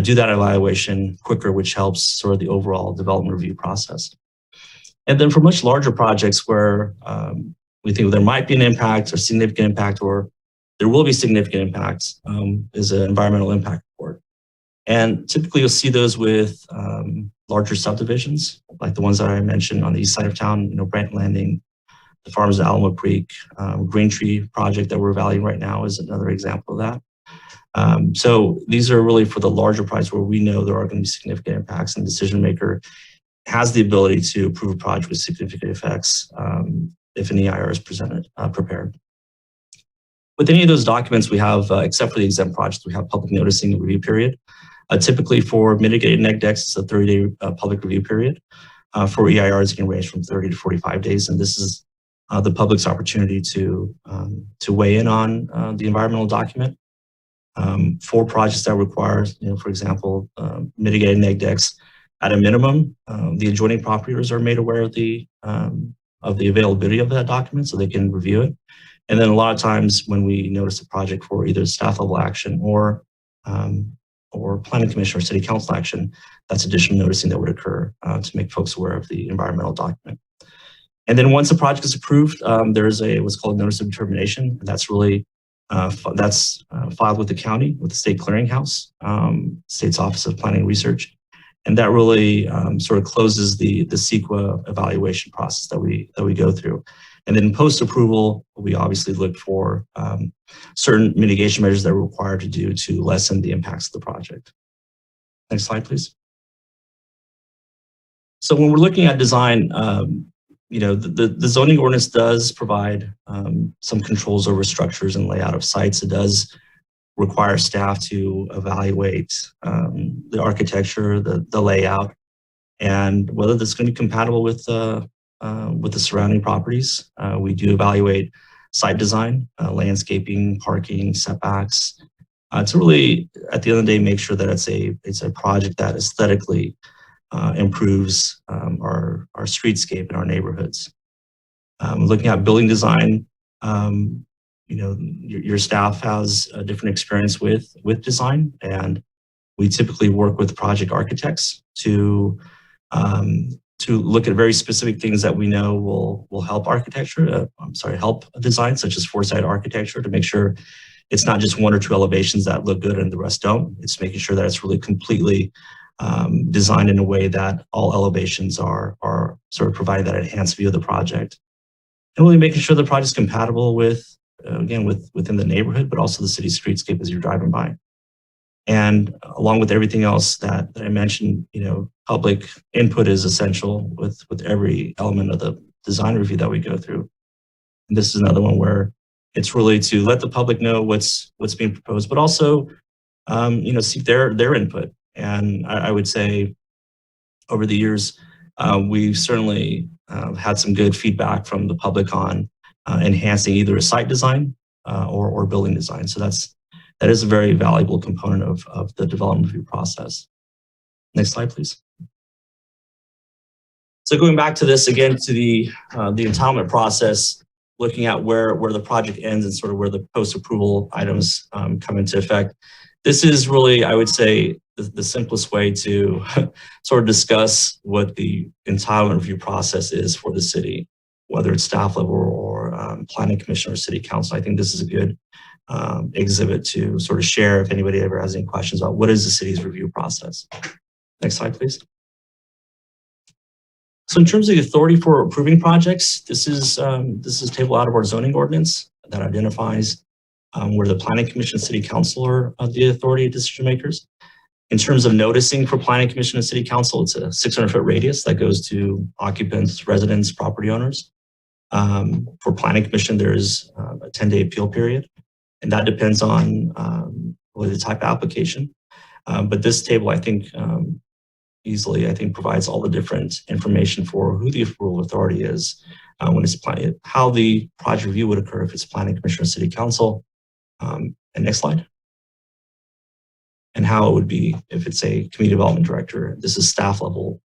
do that evaluation quicker, which helps sort of the overall development review process. And then for much larger projects where we think there might be an impact or significant impact, or there will be significant impacts, is an environmental impact report. And typically you'll see those with larger subdivisions, like the ones that I mentioned on the east side of town, Brant Landing, the farms at Alamo Creek, Green Tree project that we're evaluating right now is another example of that. So these are really for the larger projects where we know there are going to be significant impacts, and the decision maker has the ability to approve a project with significant effects if an EIR is prepared. With any of those documents, we have, except for the exempt projects, we have public noticing and review period. Typically for mitigated neg decks, it's a 30-day public review period. For EIRs, it can range from 30 to 45 days, and this is the public's opportunity to weigh in on the environmental document. For projects that require, for example, mitigated neg decks, at a minimum, the adjoining property owners are made aware of the availability of that document so they can review it. And then a lot of times when we notice a project for either staff level action or planning commission or city council action, that's additional noticing that would occur to make folks aware of the environmental document. And then once the project is approved, there's what's called notice of determination. And that's really filed with the county, with the state clearinghouse, state's Office of Planning and Research. And that really sort of closes the CEQA evaluation process that we go through. And then post-approval, we obviously look for certain mitigation measures that we're required to do to lessen the impacts of the project. Next slide, please. So when we're looking at design, the zoning ordinance does provide some controls over structures and layout of sites. It does require staff to evaluate the architecture, the layout, and whether that's going to be compatible with the surrounding properties. We do evaluate site design, landscaping, parking, setbacks, to really, at the end of the day, make sure that it's a project that aesthetically improves our streetscape in our neighborhoods. Looking at building design, your staff has a different experience with design, and we typically work with project architects to look at very specific things that we know will help help design, such as foresight architecture, to make sure it's not just one or two elevations that look good and the rest don't. It's making sure that it's really completely designed in a way that all elevations are sort of providing that enhanced view of the project. And really making sure the project's compatible with, within the neighborhood, but also the city streetscape as you're driving by. And along with everything else that I mentioned, public input is essential with every element of the design review that we go through. And this is another one where it's really to let the public know what's being proposed, but also, seek their input. And I would say over the years, we've certainly had some good feedback from the public on enhancing either a site design or building design. So that is a very valuable component of the development review process. Next slide, please. So going back to this again, to the entitlement process, looking at where the project ends and sort of where the post-approval items come into effect. This is really, I would say, the simplest way to sort of discuss what the entitlement review process is for the city, whether it's staff level or planning commission or city council. I think this is a good exhibit to sort of share if anybody ever has any questions about what is the city's review process. Next slide, please. So in terms of the authority for approving projects, this is a table out of our zoning ordinance that identifies where the planning commission and city council are the authority decision makers. In terms of noticing for planning commission and city council, it's a 600-foot radius that goes to occupants, residents, property owners. For planning commission, there's a 10-day appeal period, and that depends on really the type of application. But this table, I think, easily, provides all the different information for who the approval authority is, when it's how the project review would occur if it's planning commission or city council. And next slide. And how it would be if it's a community development director. This is staff level.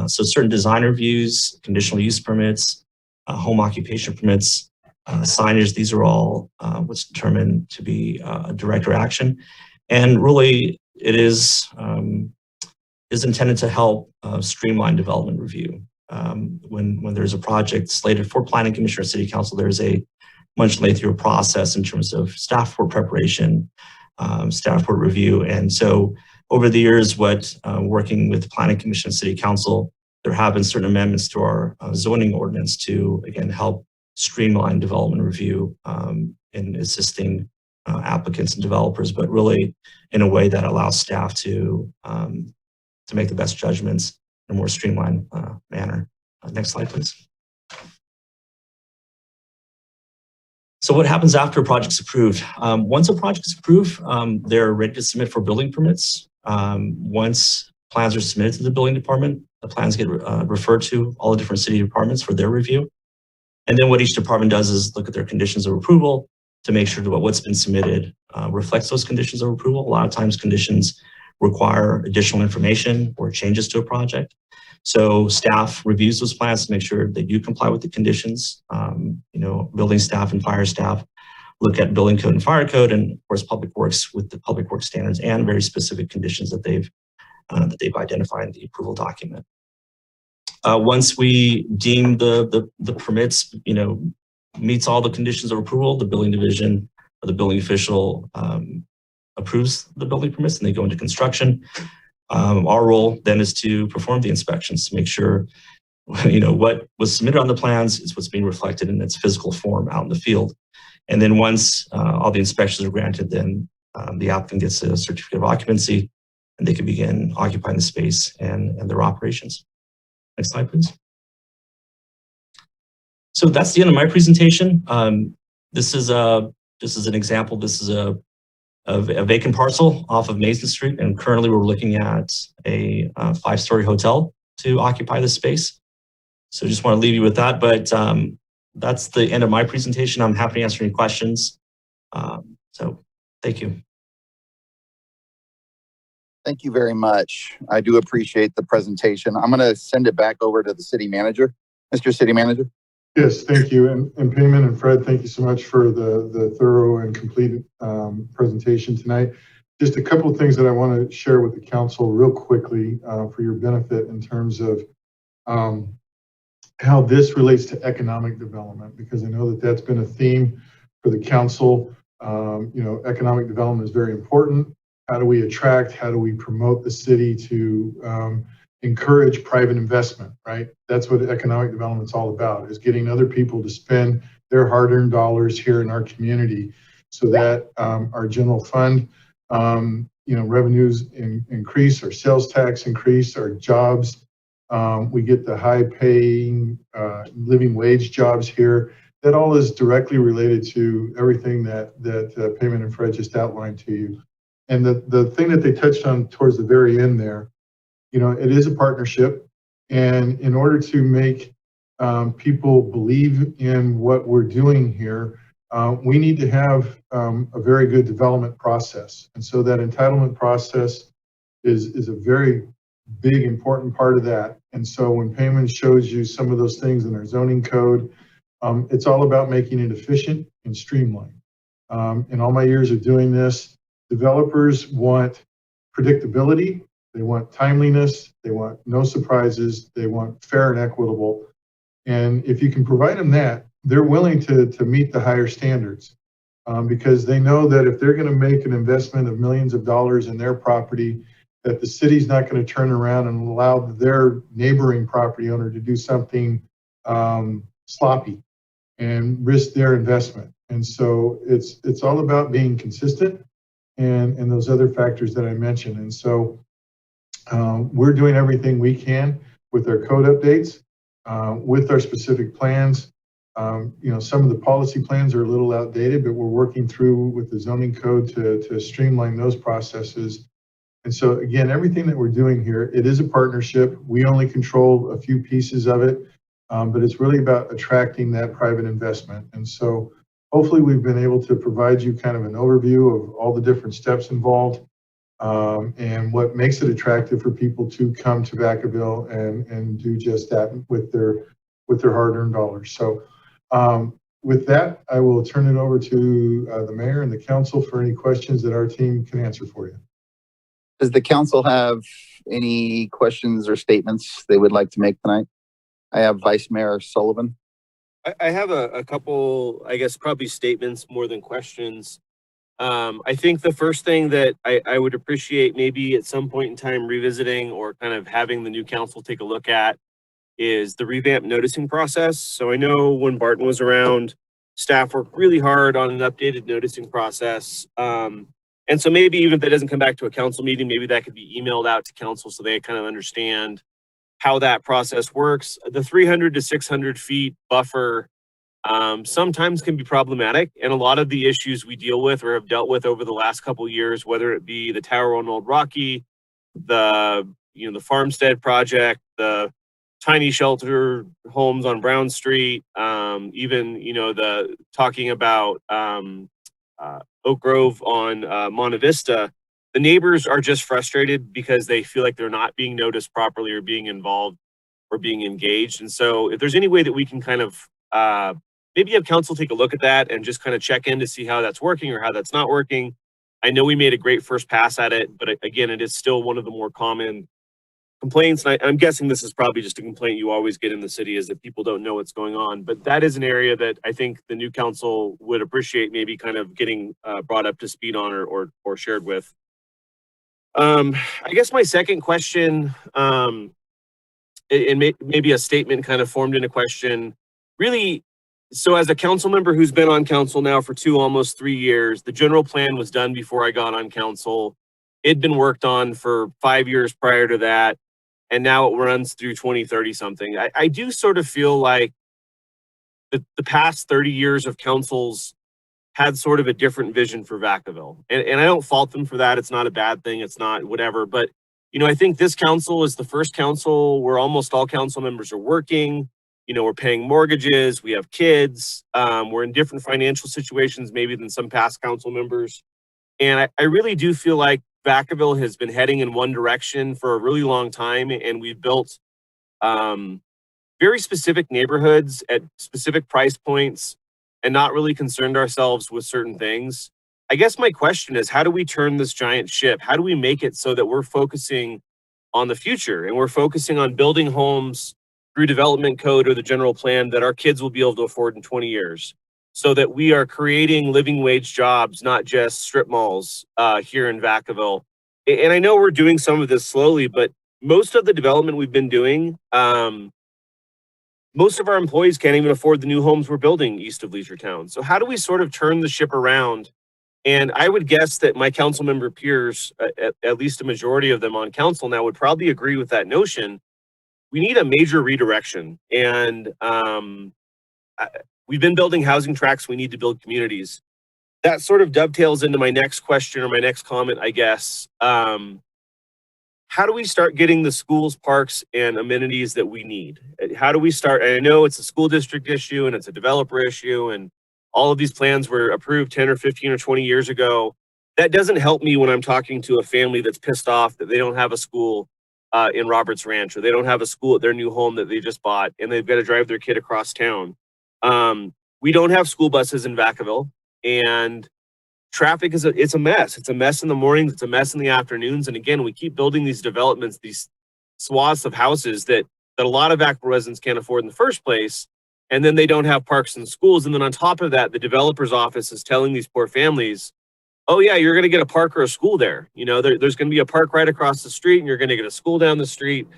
So certain design reviews, conditional use permits, home occupation permits, signage, these are all what's determined to be a director action. And really it is intended to help streamline development review. When there's a project slated for planning commission or city council, there's a much lengthier process in terms of staff report preparation, staff report review. And so over the years, working with planning commission and city council, there have been certain amendments to our zoning ordinance to, again, help streamline development review in assisting applicants and developers, but really in a way that allows staff to make the best judgments in a more streamlined manner. Next slide, please. So what happens after a project's approved? Once a project is approved, they're ready to submit for building permits. Once plans are submitted to the building department, the plans get referred to all the different city departments for their review. And then what each department does is look at their conditions of approval to make sure that what's been submitted reflects those conditions of approval. A lot of times conditions require additional information or changes to a project. So staff reviews those plans to make sure they do comply with the conditions. Building staff and fire staff look at building code and fire code, and of course public works with the public works standards and very specific conditions that they've identified in the approval document. Once we deem the permits, meets all the conditions of approval, the building division or the building official approves the building permits and they go into construction. Our role then is to perform the inspections to make sure, what was submitted on the plans is what's being reflected in its physical form out in the field. And then once all the inspections are granted, then the applicant gets a certificate of occupancy and they can begin occupying the space and their operations. Next slide, please. So that's the end of my presentation. This is an example. This is a vacant parcel off of Mason Street, and currently we're looking at a 5-story hotel to occupy this space. So just want to leave you with that, but that's the end of my presentation. I'm happy to answer any questions. So thank you. Thank you very much. I do appreciate the presentation. I'm going to send it back over to the city manager. Mr. City Manager. Yes, thank you. And Payman and Fred, thank you so much for the thorough and complete presentation tonight. Just a couple of things that I want to share with the council real quickly for your benefit in terms of how this relates to economic development, because I know that that's been a theme for the council. Economic development is very important. How do we attract, how do we promote the city to encourage private investment, right? That's what economic development is all about, is getting other people to spend their hard-earned dollars here in our community so that our general fund, revenues increase, our sales tax increase, our jobs, we get the high-paying living wage jobs here. That all is directly related to everything that Payman and Fred just outlined to you. And the thing that they touched on towards the very end there, it is a partnership. And in order to make people believe in what we're doing here, we need to have a very good development process. And so that entitlement process is a very big, important part of that. And so when Payman shows you some of those things in our zoning code, it's all about making it efficient and streamlined. In all my years of doing this, developers want predictability, they want timeliness, they want no surprises, they want fair and equitable. And if you can provide them that, they're willing to meet the higher standards because they know that if they're going to make an investment of millions of dollars in their property, that the city's not going to turn around and allow their neighboring property owner to do something sloppy and risk their investment. And so it's all about being consistent and those other factors that I mentioned. And so we're doing everything we can with our code updates, with our specific plans. Some of the policy plans are a little outdated, but we're working through with the zoning code to streamline those processes. And so again, everything that we're doing here, it is a partnership. We only control a few pieces of it, but it's really about attracting that private investment. And so hopefully we've been able to provide you kind of an overview of all the different steps involved and what makes it attractive for people to come to Vacaville and do just that with their hard-earned dollars. So with that, I will turn it over to the mayor and the council for any questions that our team can answer for you. Does the council have any questions or statements they would like to make tonight? I have Vice Mayor Sullivan. I have a couple, I guess, probably statements more than questions. I think the first thing that I would appreciate maybe at some point in time revisiting or kind of having the new council take a look at is the revamped noticing process. So I know when Barton was around, staff worked really hard on an updated noticing process. And so maybe even if that doesn't come back to a council meeting, maybe that could be emailed out to council so they kind of understand how that process works. The 300 to 600 feet buffer sometimes can be problematic. And a lot of the issues we deal with or have dealt with over the last couple of years, whether it be the tower on Old Rocky, the Farmstead project, the tiny shelter homes on Brown Street, even, the talking about Oak Grove on Monte Vista, the neighbors are just frustrated because they feel like they're not being noticed properly or being involved or being engaged. And so if there's any way that we can kind of maybe have council take a look at that and just kind of check in to see how that's working or how that's not working. I know we made a great first pass at it, but again, it is still one of the more common complaints. And I'm guessing this is probably just a complaint you always get in the city is that people don't know what's going on. But that is an area that I think the new council would appreciate maybe kind of getting brought up to speed on or shared with. I guess my second question, and maybe a statement kind of formed in a question, really. So as a council member who's been on council now for almost 3 years, the general plan was done before I got on council. it'd been worked on for 5 years prior to that, and now it runs through 2030 something. I do sort of feel like the past 30 years of councils had sort of a different vision for Vacaville. And I don't fault them for that. It's not a bad thing. It's not whatever. But, you know, I think this council is the first council where almost all council members are working. You know, we're paying mortgages. We have kids. We're in different financial situations maybe than some past council members. And I really do feel like Vacaville has been heading in one direction for a really long time. And we've built very specific neighborhoods at specific price points and not really concerned ourselves with certain things. I guess my question is, how do we turn this giant ship? How do we make it so that we're focusing on the future and we're focusing on building homes through development code or the general plan that our kids will be able to afford in 20 years? So that we are creating living wage jobs, not just strip malls here in Vacaville. And I know we're doing some of this slowly, but most of the development we've been doing, most of our employees can't even afford the new homes we're building east of Leisure Town. So how do we sort of turn the ship around? And I would guess that my council member peers, at least a majority of them on council now, would probably agree with that notion. We need a major redirection. And we've been building housing tracts. We need to build communities. That sort of dovetails into my next question or my next comment, I guess. How do we start getting the schools, parks, and amenities that we need? How do we start? And I know it's a school district issue and it's a developer issue, and all of these plans were approved 10 or 15 or 20 years ago. That doesn't help me when I'm talking to a family that's pissed off that they don't have a school in Roberts Ranch, or they don't have a school at their new home that they just bought, and they've got to drive their kid across town. We don't have school buses in Vacaville, and traffic is it's a mess. It's a mess in the mornings. It's a mess in the afternoons. And again, we keep building these developments, these swaths of houses that a lot of Vacaville residents can't afford in the first place. And then they don't have parks and schools. And then on top of that, the developer's office is telling these poor families, oh yeah, you're going to get a park or a school there. You know, there's going to be a park right across the street and you're going to get a school down the street.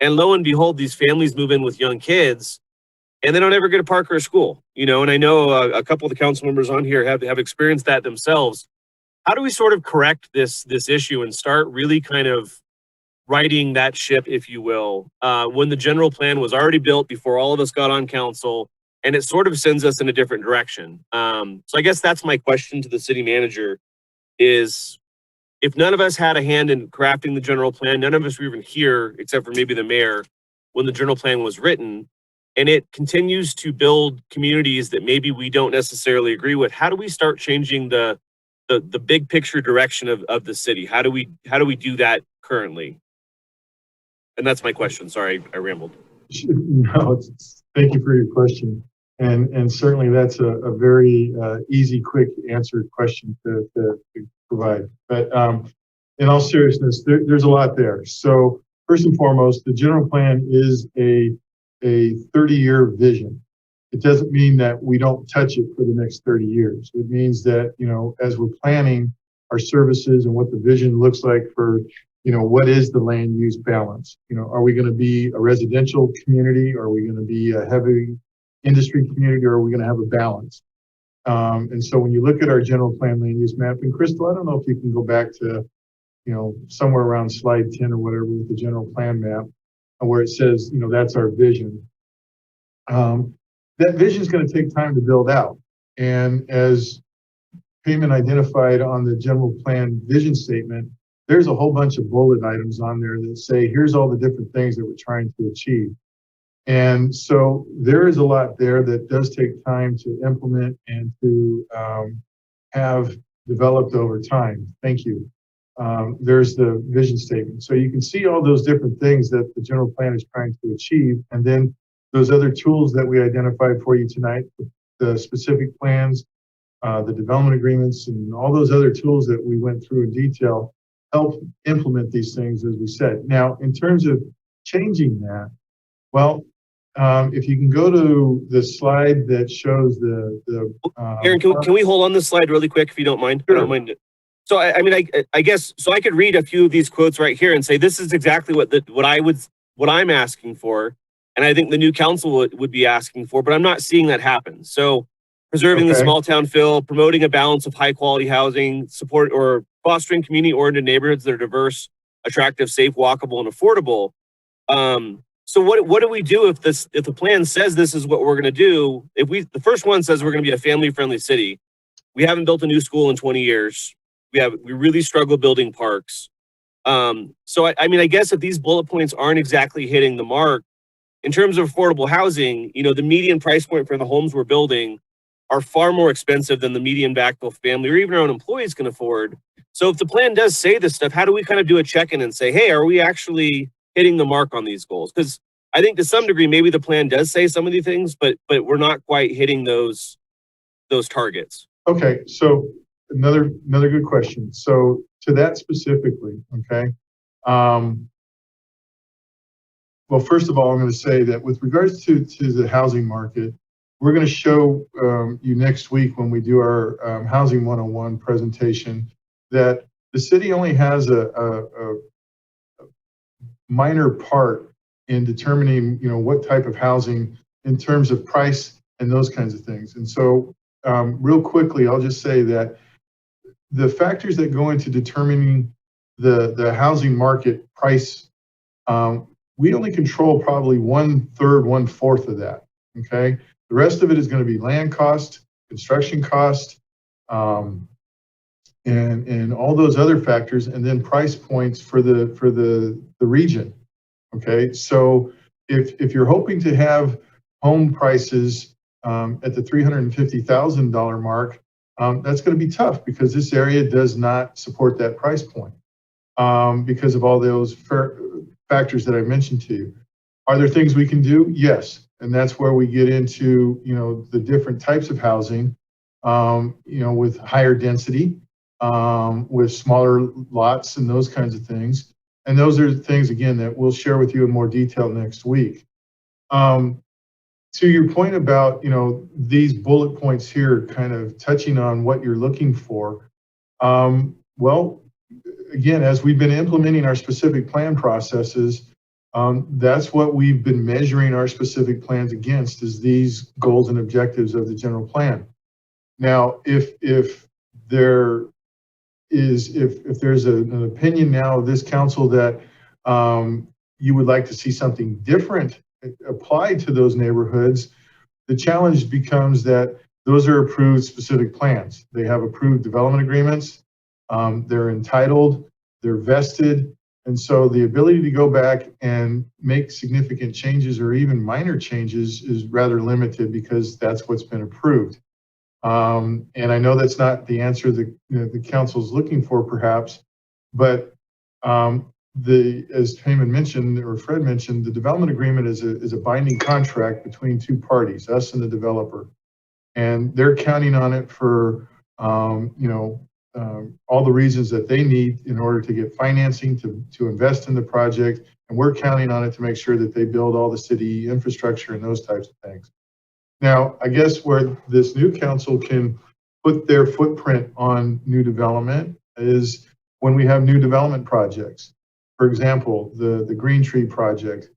And lo and behold, these families move in with young kids and they don't ever get a park or a school, you know, and I know a couple of the council members on here have experienced that themselves. How do we sort of correct this issue and start really kind of righting that ship, if you will, when the general plan was already built before all of us got on council, and it sort of sends us in a different direction? So I guess that's my question to the city manager is, if none of us had a hand in crafting the general plan, none of us were even here, except for maybe the mayor, when the general plan was written, and it continues to build communities that maybe we don't necessarily agree with, how do we start changing the big picture direction of the city? How do we do that currently? And that's my question. Sorry, I rambled. No, thank you for your question. And certainly that's a very easy, quick answer question to provide. But in all seriousness, there's a lot there. So first and foremost, the general plan is a 30-year vision. It doesn't mean that we don't touch it for the next 30 years. It means that, you know, as we're planning our services and what the vision looks like for, you know, what is the land use balance? You know, are we going to be a residential community? Are we going to be a heavy industry community? Or are we going to have a balance? And so when you look at our general plan land use map, and Crystal, I don't know if you can go back to, you know, somewhere around slide 10 or whatever with the general plan map, where it says, you know, that's our vision. That vision is going to take time to build out. And as Payman identified on the general plan vision statement, there's a whole bunch of bullet items on there that say, here's all the different things that we're trying to achieve. And so there is a lot there that does take time to implement and to have developed over time. Thank you. There's the vision statement. So you can see all those different things that the general plan is trying to achieve. And then those other tools that we identified for you tonight, the specific plans, the development agreements, and all those other tools that we went through in detail help implement these things, as we said. Now, in terms of changing that, well, if you can go to the slide that shows Aaron, can we hold on this slide really quick, if you don't mind? Sure. I don't mind. So I guess so. I could read a few of these quotes right here and say this is exactly what I'm asking for, and I think the new council would be asking for, but I'm not seeing that happen. So preserving the small town feel, promoting a balance of high quality housing, support or fostering community-oriented neighborhoods that are diverse, attractive, safe, walkable, and affordable. So what do we do if the plan says this is what we're going to do? The first one says we're going to be a family-friendly city. We haven't built a new school in 20 years. We really struggle building parks. So I mean, I guess if these bullet points aren't exactly hitting the mark in terms of affordable housing, you know, the median price point for the homes we're building are far more expensive than the median Vacaville family or even our own employees can afford. So if the plan does say this stuff, how do we kind of do a check-in and say, hey, are we actually hitting the mark on these goals? Because I think to some degree, maybe the plan does say some of these things, but we're not quite hitting those targets. Okay, so another good question. So to that specifically, okay. Well, first of all, I'm going to say that with regards to the housing market, we're going to show you next week when we do our Housing 101 presentation that the city only has a minor part in determining, you know, what type of housing in terms of price and those kinds of things. And so real quickly, I'll just say that the factors that go into determining the housing market price, we only control probably 1/3, 1/4 of that, okay? The rest of it is going to be land cost, construction cost, and all those other factors, and then price points for the region. Okay, so if you're hoping to have home prices at the $350,000 mark, that's going to be tough because this area does not support that price point because of all those factors that I mentioned to you. Are there things we can do? Yes, and that's where we get into, you know, the different types of housing, you know, with higher density, with smaller lots and those kinds of things. And those are things, again, that we'll share with you in more detail next week. To your point about, you know, these bullet points here kind of touching on what you're looking for. Well, again, as we've been implementing our specific plan processes, that's what we've been measuring our specific plans against, is these goals and objectives of the general plan. Now, if there's an opinion now of this council that you would like to see something different applied to those neighborhoods, the challenge becomes that those are approved specific plans. They have approved development agreements, they're entitled, they're vested, and so the ability to go back and make significant changes or even minor changes is rather limited because that's what's been approved. And I know that's not the answer that the council is looking for, perhaps, but as Heyman mentioned, or Fred mentioned, the development agreement is a binding contract between two parties, us and the developer, and they're counting on it for all the reasons that they need in order to get financing to invest in the project, and we're counting on it to make sure that they build all the city infrastructure and those types of things. Now, I guess where this new council can put their footprint on new development is when we have new development projects. For example, the Green Tree project.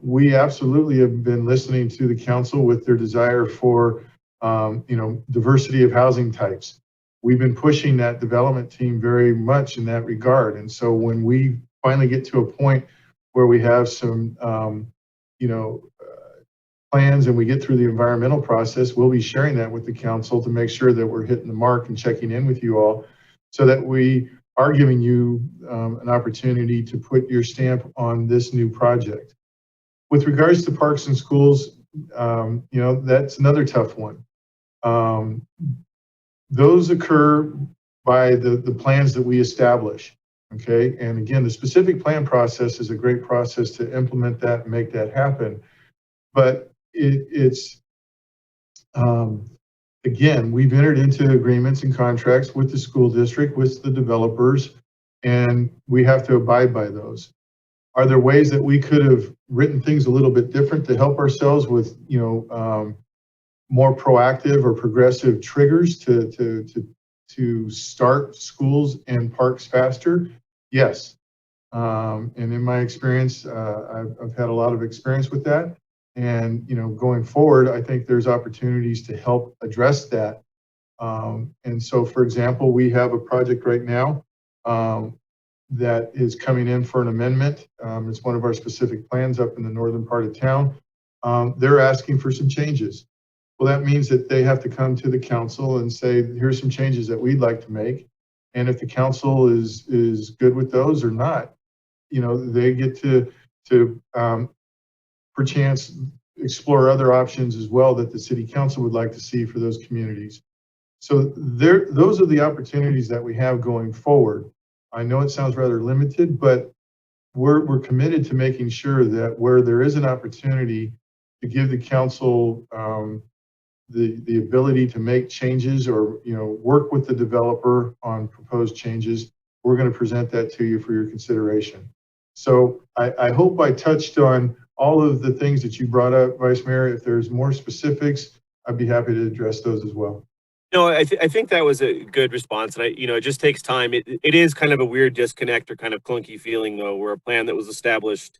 We absolutely have been listening to the council with their desire for diversity of housing types. We've been pushing that development team very much in that regard. And so when we finally get to a point where we have some plans and we get through the environmental process, we'll be sharing that with the council to make sure that we're hitting the mark and checking in with you all so that we are giving you an opportunity to put your stamp on this new project. With regards to parks and schools, that's another tough one. Those occur by the plans that we establish, okay? And again, the specific plan process is a great process to implement that and make that happen. But again, we've entered into agreements and contracts with the school district, with the developers, and we have to abide by those. Are there ways that we could have written things a little bit different to help ourselves with, more proactive or progressive triggers to start schools and parks faster? Yes. And in my experience, I've had a lot of experience with that. And, going forward, I think there's opportunities to help address that And so, for example, we have a project right now that is coming in for an amendment. It's one of our specific plans up in the northern part of town. They're asking for some changes. Well, that means that they have to come to the council and say, here's some changes that we'd like to make. And if the council is good with those or not, you know, they get to perchance explore other options as well that the city council would like to see for those communities. So those are the opportunities that we have going forward. I know it sounds rather limited, but we're committed to making sure that where there is an opportunity to give the council the ability to make changes or, you know, work with the developer on proposed changes, we're going to present that to you for your consideration. So I hope I touched on all of the things that you brought up, Vice Mayor. If there's more specifics, I'd be happy to address those as well. No, I think that was a good response, and it just takes time. It is kind of a weird disconnect or kind of clunky feeling though, where a plan that was established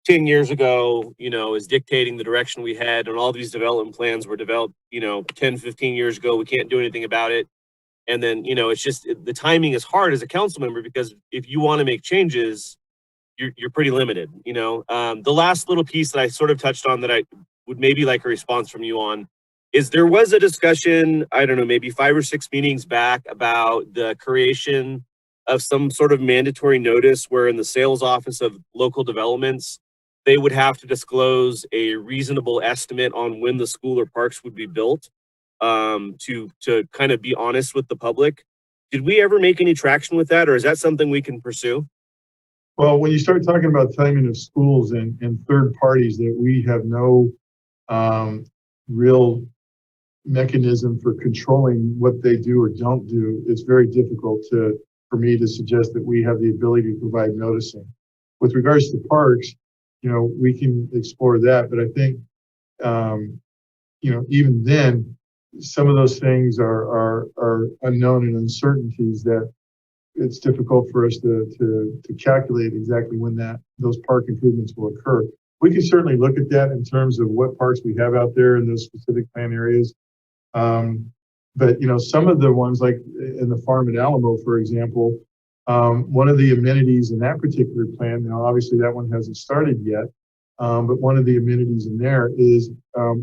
10 years ago, is dictating the direction we had, and all these development plans were developed, 10, 15 years ago. We can't do anything about it. And then, it's just the timing is hard as a council member, because if you want to make changes, you're pretty limited. The last little piece that I sort of touched on that I would maybe like a response from you on is there was a discussion, I don't know, maybe 5 or 6 meetings back about the creation of some sort of mandatory notice where in the sales office of local developments, they would have to disclose a reasonable estimate on when the school or parks would be built, to kind of be honest with the public. Did we ever make any traction with that, or is that something we can pursue? Well, when you start talking about timing of schools and third parties that we have no real mechanism for controlling what they do or don't do, it's very difficult for me to suggest that we have the ability to provide noticing. With regards to parks, we can explore that, but I think, even then, some of those things are unknown and uncertainties that it's difficult for us to calculate exactly when those park improvements will occur. We can certainly look at that in terms of what parks we have out there in those specific plan areas. But some of the ones like in the farm at Alamo, for example, one of the amenities in that particular plan, now obviously that one hasn't started yet, but one of the amenities in there is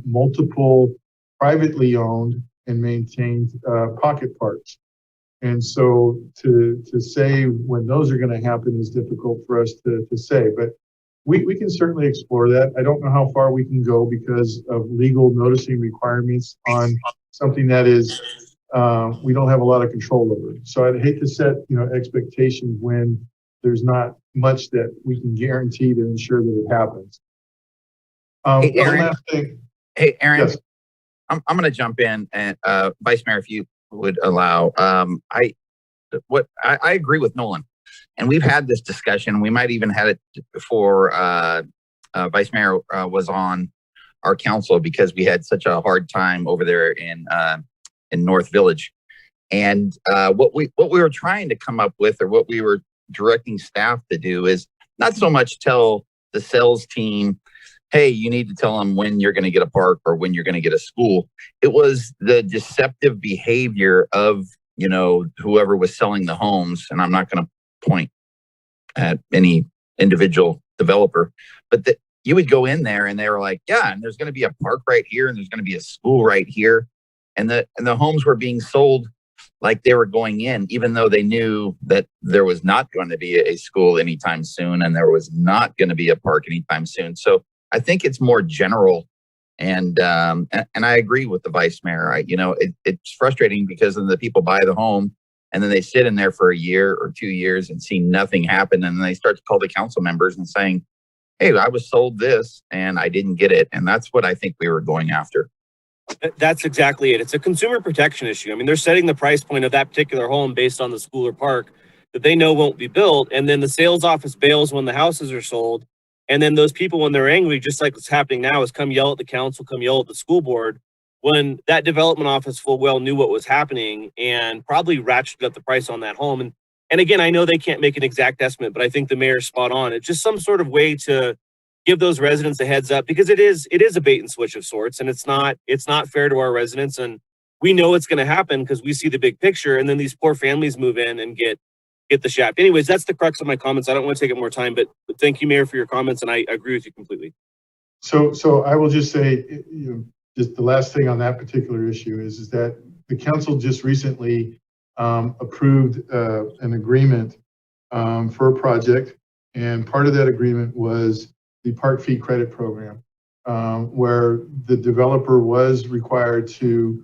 multiple privately owned and maintained pocket parks. And so to say when those are going to happen is difficult for us to say, but we can certainly explore that. I don't know how far we can go because of legal noticing requirements on something that is we don't have a lot of control over. So I'd hate to set expectations when there's not much that we can guarantee to ensure that it happens. Hey, Aaron. One last thing. Hey, Aaron. Yes. I'm going to jump in, and Vice Mayor, if you would allow. I agree with Nolan, and we've had this discussion. We might even had it before Vice Mayor was on our council, because we had such a hard time over there in North Village. And what we were trying to come up with, or what we were directing staff to do, is not so much tell the sales team, hey, you need to tell them when you're going to get a park or when you're going to get a school. It was the deceptive behavior of, whoever was selling the homes. And I'm not going to point at any individual developer, but that you would go in there and they were like, yeah, and there's going to be a park right here, and there's going to be a school right here. And the homes were being sold like they were going in, even though they knew that there was not going to be a school anytime soon, and there was not going to be a park anytime soon. So I think it's more general, and I agree with the Vice Mayor. It's frustrating because then the people buy the home, and then they sit in there for a year or 2 years and see nothing happen, and then they start to call the council members and saying, hey, I was sold this and I didn't get it. And that's what I think we were going after. That's exactly it. It's a consumer protection issue. I mean, they're setting the price point of that particular home based on the school or park that they know won't be built. And then the sales office bails when the houses are sold. And then those people, when they're angry, just like what's happening now, is come yell at the council, come yell at the school board, when that development office full well knew what was happening and probably ratcheted up the price on that home. And again, I know they can't make an exact estimate, but I think the mayor's spot on. It's just some sort of way to give those residents a heads up, because it is a bait and switch of sorts, and it's not fair to our residents. And we know it's going to happen because we see the big picture, and then these poor families move in and get the shaft. Anyways, that's the crux of my comments. I don't want to take up more time, but thank you, Mayor, for your comments, and I agree with you completely. So I will just say, just the last thing on that particular issue is that the council just recently approved an agreement for a project, and part of that agreement was the park fee credit program, where the developer was required to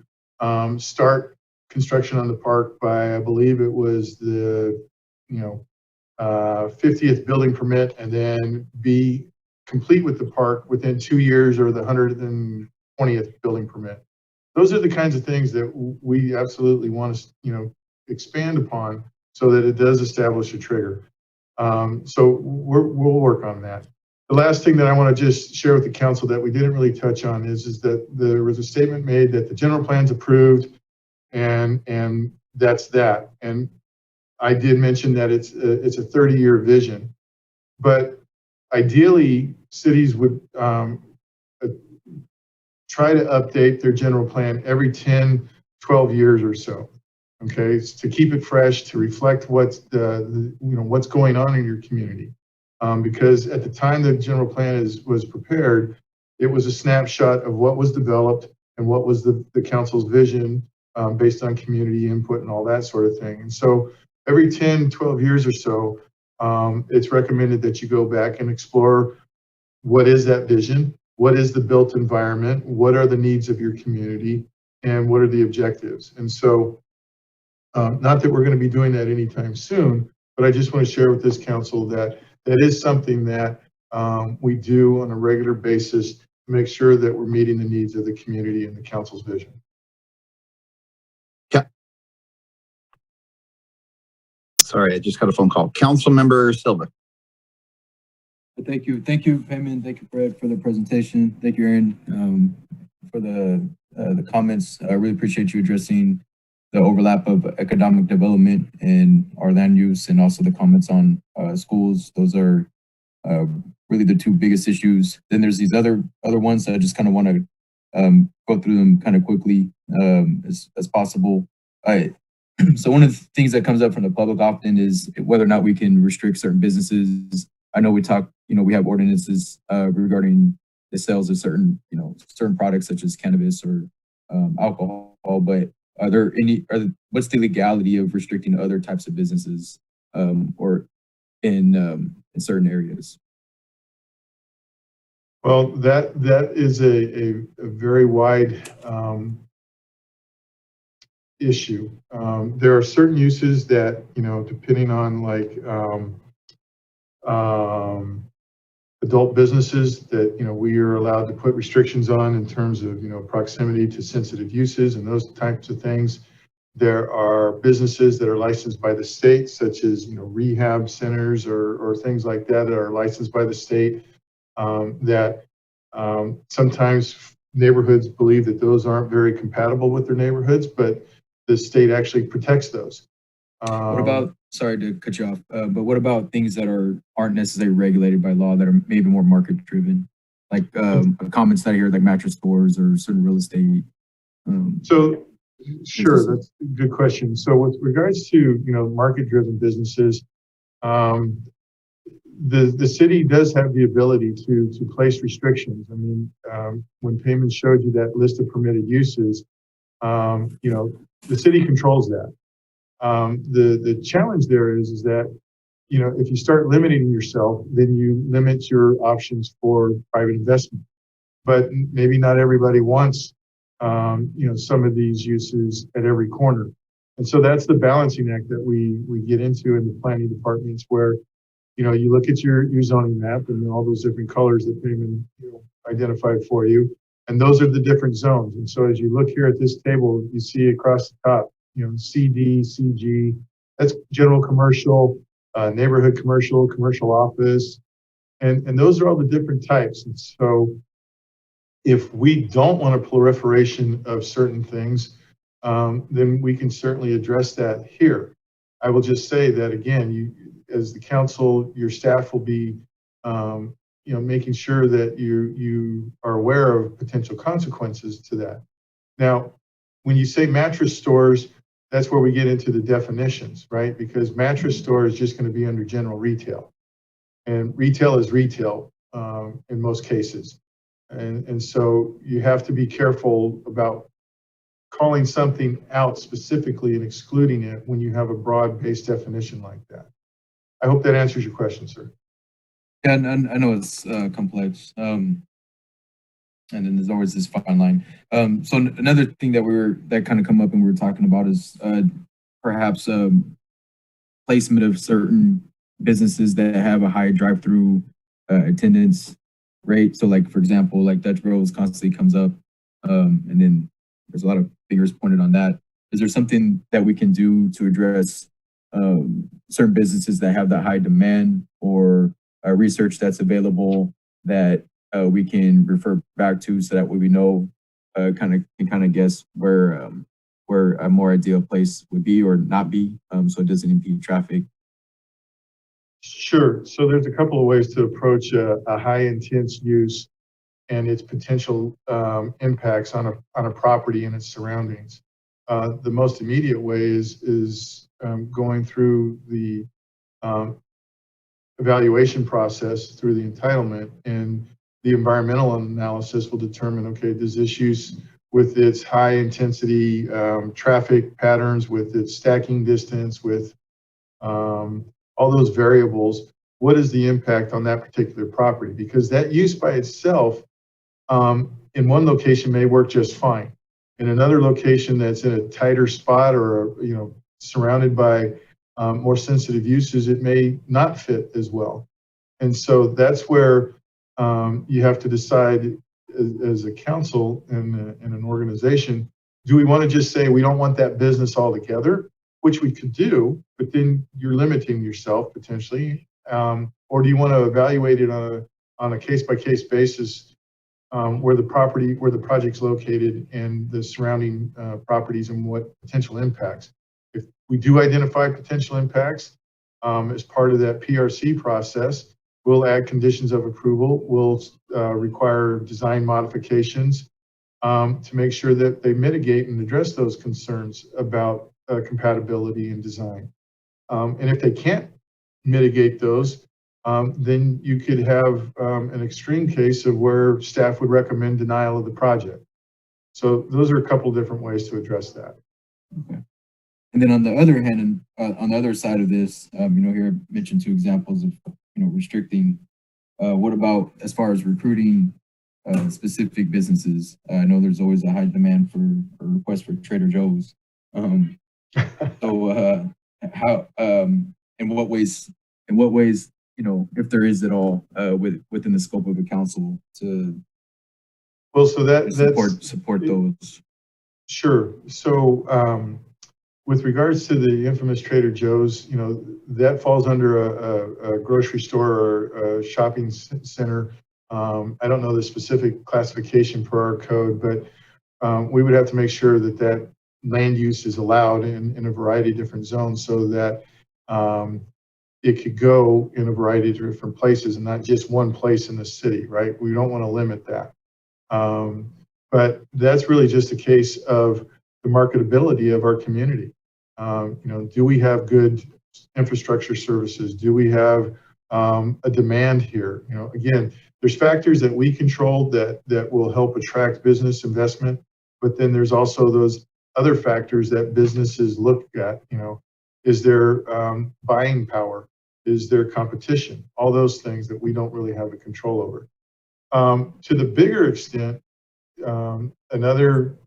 start construction on the park by, I believe it was the 50th building permit, and then be complete with the park within 2 years, or the 120th building permit. Those are the kinds of things that we absolutely want to, expand upon so that it does establish a trigger. So we'll work on that. The last thing that I want to just share with the council that we didn't really touch on is that there was a statement made that the general plan's approved, and that's that. And I did mention that it's a 30-year vision, but ideally cities would try to update their general plan every 10, 12 years or so. Okay, it's to keep it fresh, to reflect what's what's going on in your community. Because at the time the general plan was prepared, it was a snapshot of what was developed and what was the council's vision based on community input and all that sort of thing. And so every 10, 12 years or so, it's recommended that you go back and explore what is that vision, what is the built environment, what are the needs of your community, and what are the objectives. And so not that we're going to be doing that anytime soon, but I just want to share with this council that that is something that we do on a regular basis to make sure that we're meeting the needs of the community and the council's vision. Yeah. Sorry, I just got a phone call. Councilmember Silva. Thank you, Payman. Thank you, Fred, for the presentation. Thank you, Aaron, for the comments. I really appreciate you addressing the overlap of economic development and our land use, and also the comments on schools. Those are really the two biggest issues. Then there's these other ones that I just kind of want to go through them kind of quickly as possible. So one of the things that comes up from the public often is whether or not we can restrict certain businesses. I know we talk, we have ordinances regarding the sales of certain products such as cannabis or alcohol, but what's the legality of restricting other types of businesses or in certain areas? Well, that is a very wide issue. There are certain uses that, depending on adult businesses that, we are allowed to put restrictions on in terms of, proximity to sensitive uses and those types of things. There are businesses that are licensed by the state, such as, rehab centers or things like that are licensed by the state, that sometimes neighborhoods believe that those aren't very compatible with their neighborhoods, but the state actually protects those. What about, sorry to cut you off, but what about things that aren't necessarily regulated by law that are maybe more market driven, like comments that I hear like mattress stores or certain real estate? So sure, that's a good question. So with regards to market driven businesses, the city does have the ability to place restrictions. I mean, when Payman showed you that list of permitted uses, the city controls that. The challenge there is that, if you start limiting yourself, then you limit your options for private investment. But maybe not everybody wants, some of these uses at every corner. And so that's the balancing act that we get into in the planning departments, where, you look at your zoning map and all those different colors that Payman identified for you, and those are the different zones. And so as you look here at this table, you see across the top, CD, CG, that's general commercial, neighborhood commercial, commercial office, and those are all the different types. And so if we don't want a proliferation of certain things, then we can certainly address that here. I will just say that again, as the council, your staff will be, making sure that you are aware of potential consequences to that. Now, when you say mattress stores, that's where we get into the definitions, right? Because mattress store is just going to be under general retail. And retail is retail in most cases. And so you have to be careful about calling something out specifically and excluding it when you have a broad-based definition like that. I hope that answers your question, sir. Yeah, and I know it's complex. And then there's always this fine line. So another thing that kind of come up and we were talking about is perhaps placement of certain businesses that have a high drive-through attendance rate. So like, for example, like Dutch Bros constantly comes up, and then there's a lot of fingers pointed on that. Is there something that we can do to address certain businesses that have that high demand, or research that's available that we can refer back to, so that way we know, can kind of guess where a more ideal place would be or not be, so it doesn't impede traffic? Sure. So there's a couple of ways to approach a high intense use and its potential impacts on a property and its surroundings. The most immediate way is going through the evaluation process through the entitlement, and the environmental analysis will determine, okay, does this use with its high intensity traffic patterns, with its stacking distance, with all those variables, what is the impact on that particular property? Because that use by itself in one location may work just fine. In another location that's in a tighter spot, or surrounded by more sensitive uses, it may not fit as well. And so that's where you have to decide as a council and an organization, do we want to just say we don't want that business altogether, which we could do, but then you're limiting yourself potentially, or do you want to evaluate it on a case-by-case basis, where the project's located and the surrounding properties and what potential impacts? If we do identify potential impacts as part of that PRC process, we'll add conditions of approval. We'll require design modifications to make sure that they mitigate and address those concerns about compatibility and design. And if they can't mitigate those, then you could have an extreme case of where staff would recommend denial of the project. So those are a couple of different ways to address that. Okay. And then on the other hand, and on the other side of this, here I mentioned two examples of restricting. What about as far as recruiting specific businesses? I know there's always a high demand for requests for Trader Joe's. So how in what ways, if there is at all, within the scope of the council to support those? Sure. So with regards to the infamous Trader Joe's, that falls under a grocery store or a shopping center. I don't know the specific classification per our code, but we would have to make sure that land use is allowed in a variety of different zones, so that it could go in a variety of different places and not just one place in the city, right? We don't want to limit that. But that's really just a case of the marketability of our community. Do we have good infrastructure services? Do we have a demand here? Again, there's factors that we control that will help attract business investment, but then there's also those other factors that businesses look at. Is there buying power? Is there competition? All those things that we don't really have a control over. To the bigger extent, another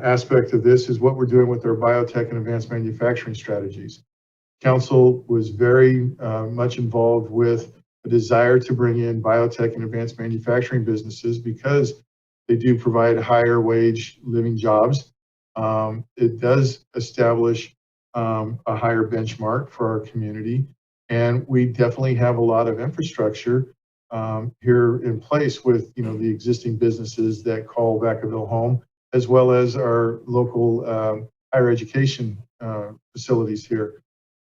aspect of this is what we're doing with our biotech and advanced manufacturing strategies. Council was very much involved with a desire to bring in biotech and advanced manufacturing businesses because they do provide higher wage living jobs. It does establish a higher benchmark for our community. And we definitely have a lot of infrastructure here in place with the existing businesses that call Vacaville home, as well as our local higher education facilities here.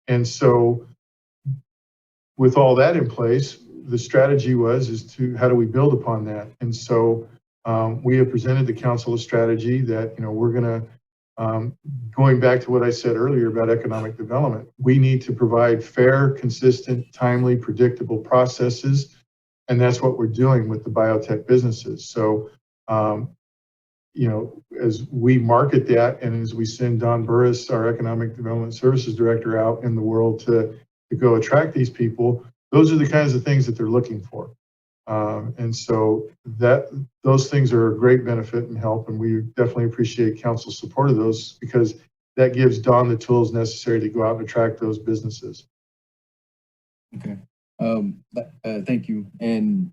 And so with all that in place, the strategy is how do we build upon that? And so we have presented the council a strategy that, we're going to, going back to what I said earlier about economic development, we need to provide fair, consistent, timely, predictable processes. And that's what we're doing with the biotech businesses. So, as we market that and as we send Don Burris, our Economic Development Services Director, out in the world to go attract these people, those are the kinds of things that they're looking for. And so those things are a great benefit and help, and we definitely appreciate council's support of those, because that gives Don the tools necessary to go out and attract those businesses. Okay. Thank you. And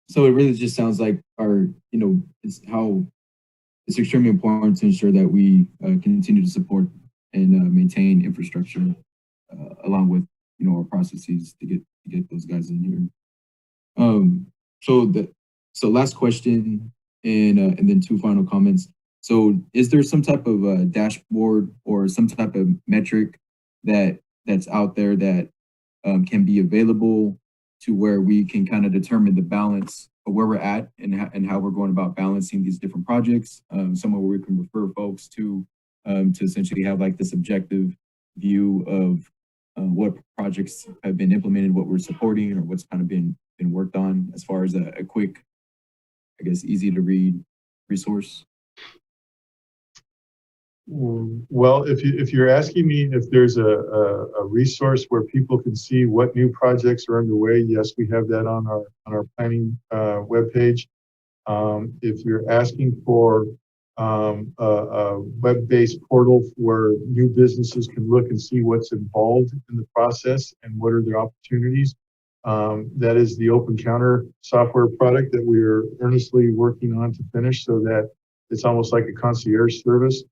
so it really just sounds like it's extremely important to ensure that we continue to support and maintain infrastructure along with our processes to get those guys in here. So last question and then two final comments. So is there some type of dashboard or some type of metric that's out there that can be available to where we can kind of determine the balance of where we're at and how we're going about balancing these different projects, somewhere where we can refer folks to essentially have like this objective view of what projects have been implemented, what we're supporting, or what's kind of been worked on, as far as a quick, I guess, easy to read resource? Well, if you're asking me if there's a resource where people can see what new projects are underway, yes, we have that on our planning webpage. If you're asking for a web-based portal where new businesses can look and see what's involved in the process and what are their opportunities, that is the Open Counter software product that we are earnestly working on to finish, so that it's almost like a concierge service.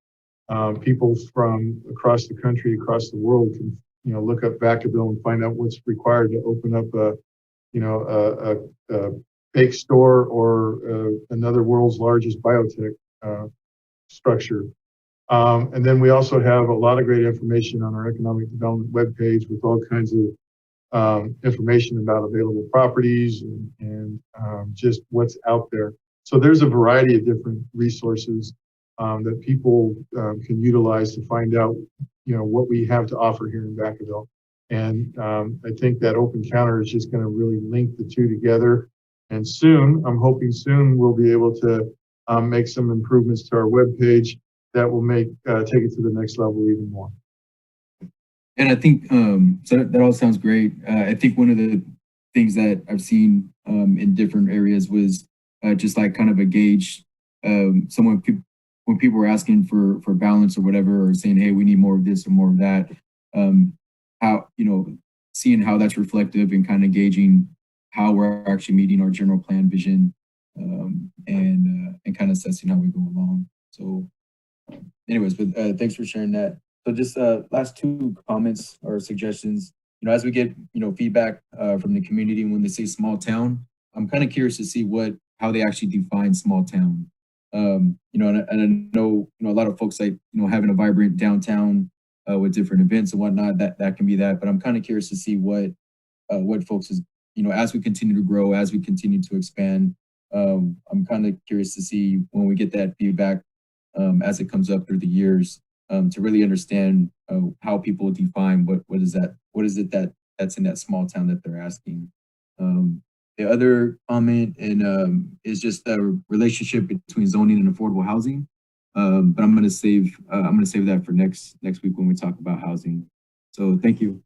People from across the country, across the world can, look up Vacaville and find out what's required to open up a bake store or another world's largest biotech structure. And then we also have a lot of great information on our economic development webpage with all kinds of information about available properties and just what's out there. So there's a variety of different resources that people can utilize to find out, what we have to offer here in Vacaville. And I think that Open Counter is just going to really link the two together. And soon, I'm hoping soon, we'll be able to make some improvements to our webpage that will take it to the next level even more. And I think, so that all sounds great. I think one of the things that I've seen in different areas was just like kind of a gauge. When people were asking for balance or whatever, or saying, hey, we need more of this or more of that, how, seeing how that's reflective and kind of gauging how we're actually meeting our general plan vision, and kind of assessing how we go along. So anyways, but thanks for sharing that. So just last two comments or suggestions, as we get, feedback from the community when they say small town, I'm kind of curious to see how they actually define small town. And I know, a lot of folks like, having a vibrant downtown with different events and whatnot, that can be that. But I'm kind of curious to see what folks is, as we continue to grow, as we continue to expand, I'm kind of curious to see when we get that feedback as it comes up through the years, to really understand how people define what is it that's in that small town that they're asking. The other comment is just the relationship between zoning and affordable housing. But I'm going to save that for next week when we talk about housing. So thank you.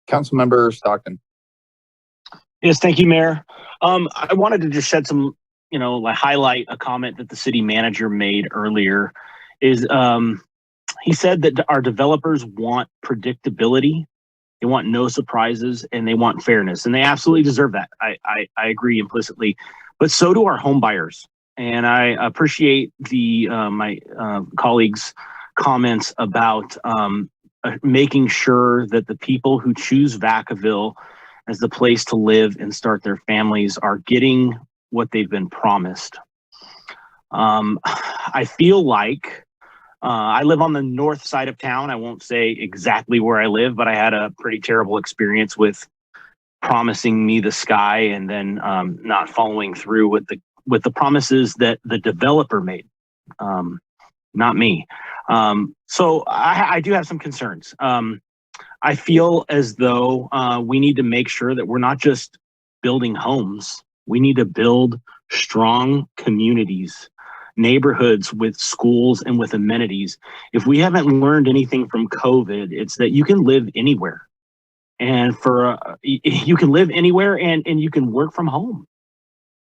Councilmember Stockton. Yes, thank you, Mayor. I wanted to just shed some, highlight a comment that the city manager made earlier. He said that our developers want predictability. They want no surprises, and they want fairness, and they absolutely deserve that. I agree implicitly, but so do our home buyers. And I appreciate my colleagues' comments about making sure that the people who choose Vacaville as the place to live and start their families are getting what they've been promised. I feel like I live on the north side of town. I won't say exactly where I live, but I had a pretty terrible experience with promising me the sky and then not following through with with the promises that the developer made, not me. So I do have some concerns. I feel as though we need to make sure that we're not just building homes. We need to build strong communities, neighborhoods with schools and with amenities. If we haven't learned anything from COVID, it's that you can live anywhere. And you can live anywhere and you can work from home.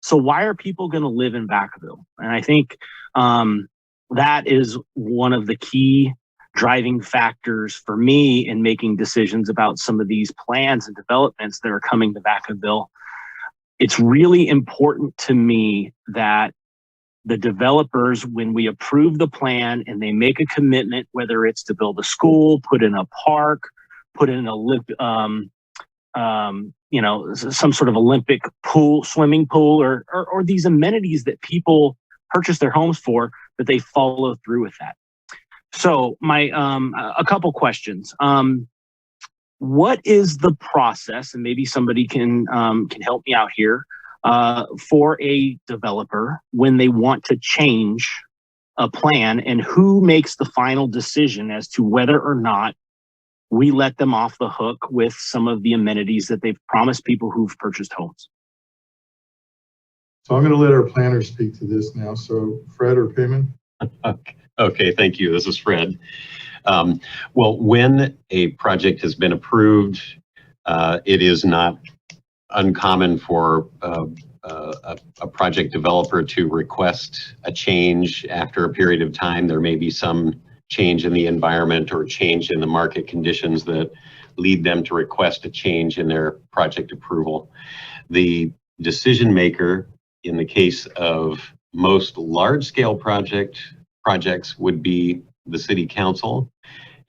So why are people going to live in Vacaville? And I think that is one of the key driving factors for me in making decisions about some of these plans and developments that are coming to Vacaville. It's really important to me that the developers, when we approve the plan and they make a commitment, whether it's to build a school, put in a park, put in some sort of Olympic pool, swimming pool, or these amenities that people purchase their homes for, that they follow through with that. So a couple questions. What is the process, and maybe somebody can help me out here, for a developer when they want to change a plan, and who makes the final decision as to whether or not we let them off the hook with some of the amenities that they've promised people who've purchased homes? So I'm going to let our planner speak to this now. So Fred or Payman? Okay, thank you. This is Fred. Well, when a project has been approved, it is not uncommon for a project developer to request a change after a period of time. There may be some change in the environment or change in the market conditions that lead them to request a change in their project approval. The decision maker in the case of most large-scale projects would be the city council.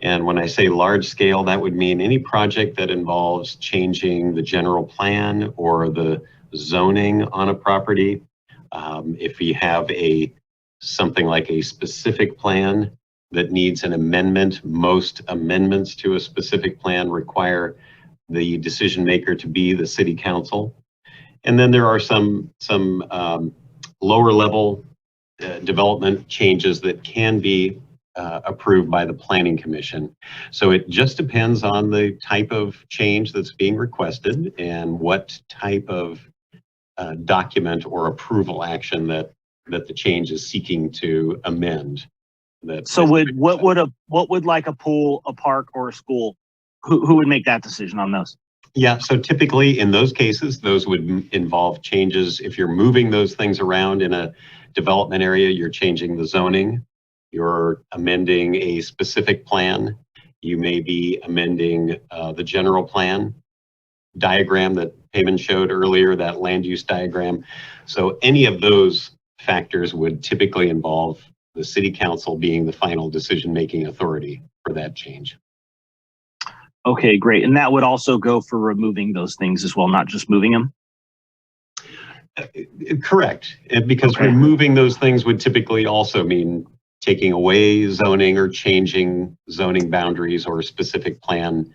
And when I say large scale, that would mean any project that involves changing the general plan or the zoning on a property. If we have something like a specific plan that needs an amendment, most amendments to a specific plan require the decision maker to be the city council. And then there are some lower level development changes that can be approved by the Planning Commission. So it just depends on the type of change that's being requested and what type of document or approval action that the change is seeking to amend. So what would like a pool, a park, or a school? Who would make that decision on those? Yeah, so typically in those cases, those would involve changes. If you're moving those things around in a development area, you're changing the zoning, you're amending a specific plan, you may be amending the general plan diagram that Payman showed earlier, that land use diagram. So any of those factors would typically involve the city council being the final decision-making authority for that change. Okay, great. And that would also go for removing those things as well, not just moving them? Correct. Because removing those things would typically also mean taking away zoning or changing zoning boundaries or specific plan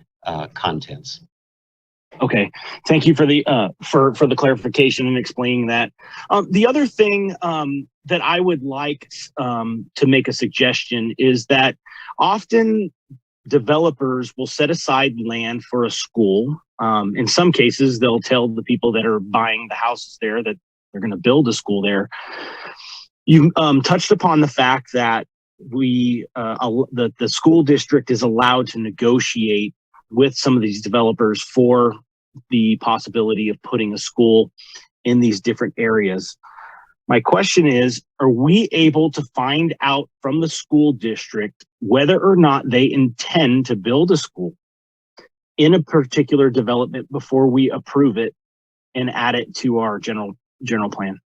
contents. Okay, thank you for the clarification and explaining that. The other thing that I would like to make a suggestion is that often developers will set aside land for a school. In some cases, they'll tell the people that are buying the houses there that they're going to build a school there. You touched upon the fact that the school district is allowed to negotiate with some of these developers for the possibility of putting a school in these different areas. My question is, are we able to find out from the school district whether or not they intend to build a school in a particular development before we approve it and add it to our general plan?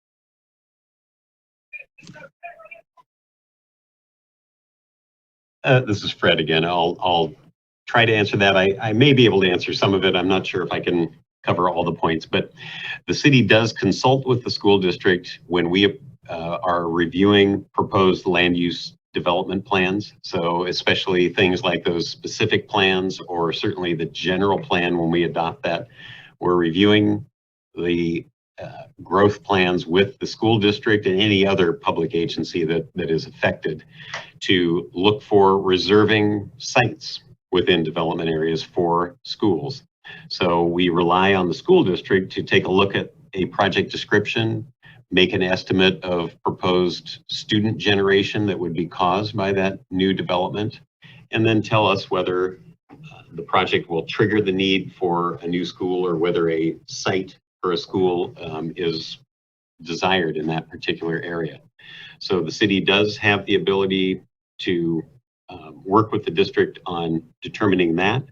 This is Fred again. I'll try to answer that. I may be able to answer some of it. I'm not sure if I can cover all the points, but the city does consult with the school district when we are reviewing proposed land use development plans. So especially things like those specific plans, or certainly the general plan when we adopt that, we're reviewing the growth plans with the school district and any other public agency that is affected to look for reserving sites within development areas for schools. So we rely on the school district to take a look at a project description, make an estimate of proposed student generation that would be caused by that new development, and then tell us whether the project will trigger the need for a new school or whether a site for a school is desired in that particular area. So the city does have the ability to work with the district on determining that.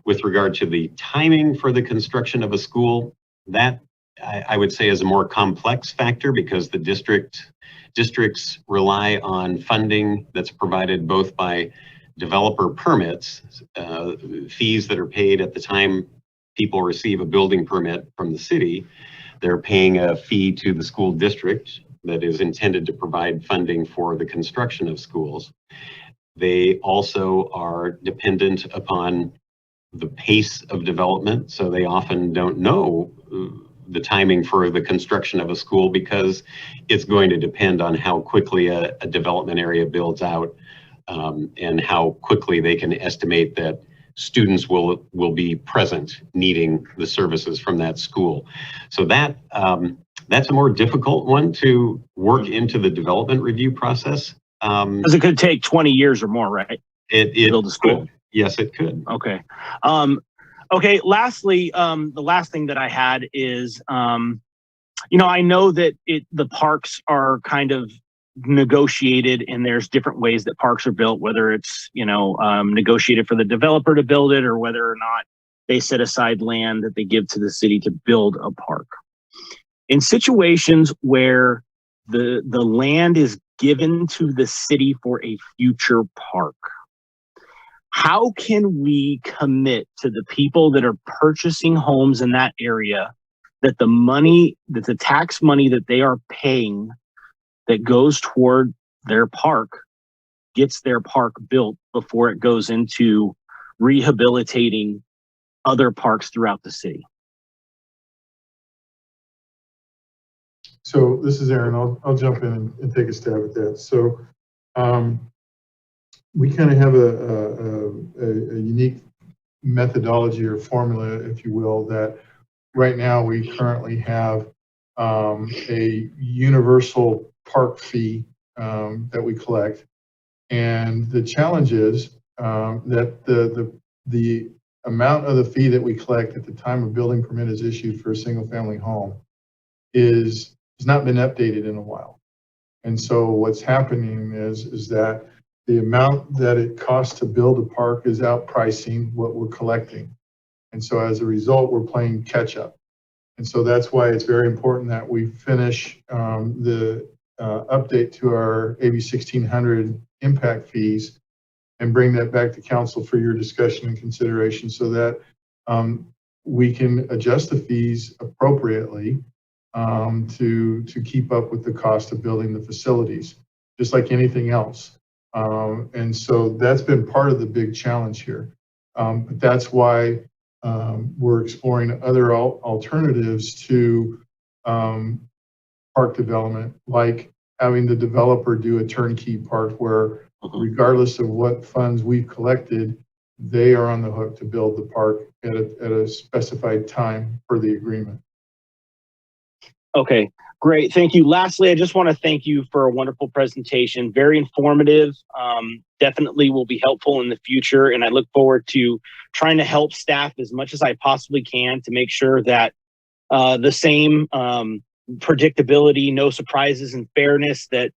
With regard to the timing for the construction of a school, that I would say is a more complex factor because the districts rely on funding that's provided both by developer permits, fees that are paid at the time people receive a building permit from the city. They're paying a fee to the school district that is intended to provide funding for the construction of schools. They also are dependent upon the pace of development, so they often don't know the timing for the construction of a school because it's going to depend on how quickly a development area builds out and how quickly they can estimate that students will be present needing the services from that school. So that that's a more difficult one to work into the development review process. Because it could take 20 years or more, right? It build a school. Could. Yes, it could. Okay. Okay. Lastly, the last thing that I had is, you know, I know that the parks are kind of negotiated and there's different ways that parks are built, whether it's, you know, negotiated for the developer to build it or whether or not they set aside land that they give to the city to build a park. In situations where the land is given to the city for a future park, how can we commit to the people that are purchasing homes in that area that the tax money that they are paying that goes toward their park gets their park built before it goes into rehabilitating other parks throughout the city? So this is Aaron. I'll jump in and take a stab at that. So we kind of have a unique methodology or formula, if you will, that right now we currently have a universal park fee that we collect. And the challenge is that the amount of the fee that we collect at the time a building permit is issued for a single family home has not been updated in a while. And so what's happening is that the amount that it costs to build a park is outpricing what we're collecting. And so as a result, we're playing catch up. And so that's why it's very important that we finish the update to our AB 1600 impact fees and bring that back to council for your discussion and consideration so that we can adjust the fees appropriately to keep up with the cost of building the facilities, just like anything else. And so that's been part of the big challenge here. But that's why we're exploring other alternatives to park development, like having the developer do a turnkey park where regardless of what funds we've collected, they are on the hook to build the park at a specified time per the agreement. Okay, great. Thank you. Lastly, I just want to thank you for a wonderful presentation. Very informative. Definitely will be helpful in the future. And I look forward to trying to help staff as much as I possibly can to make sure that the same predictability, no surprises, and fairness that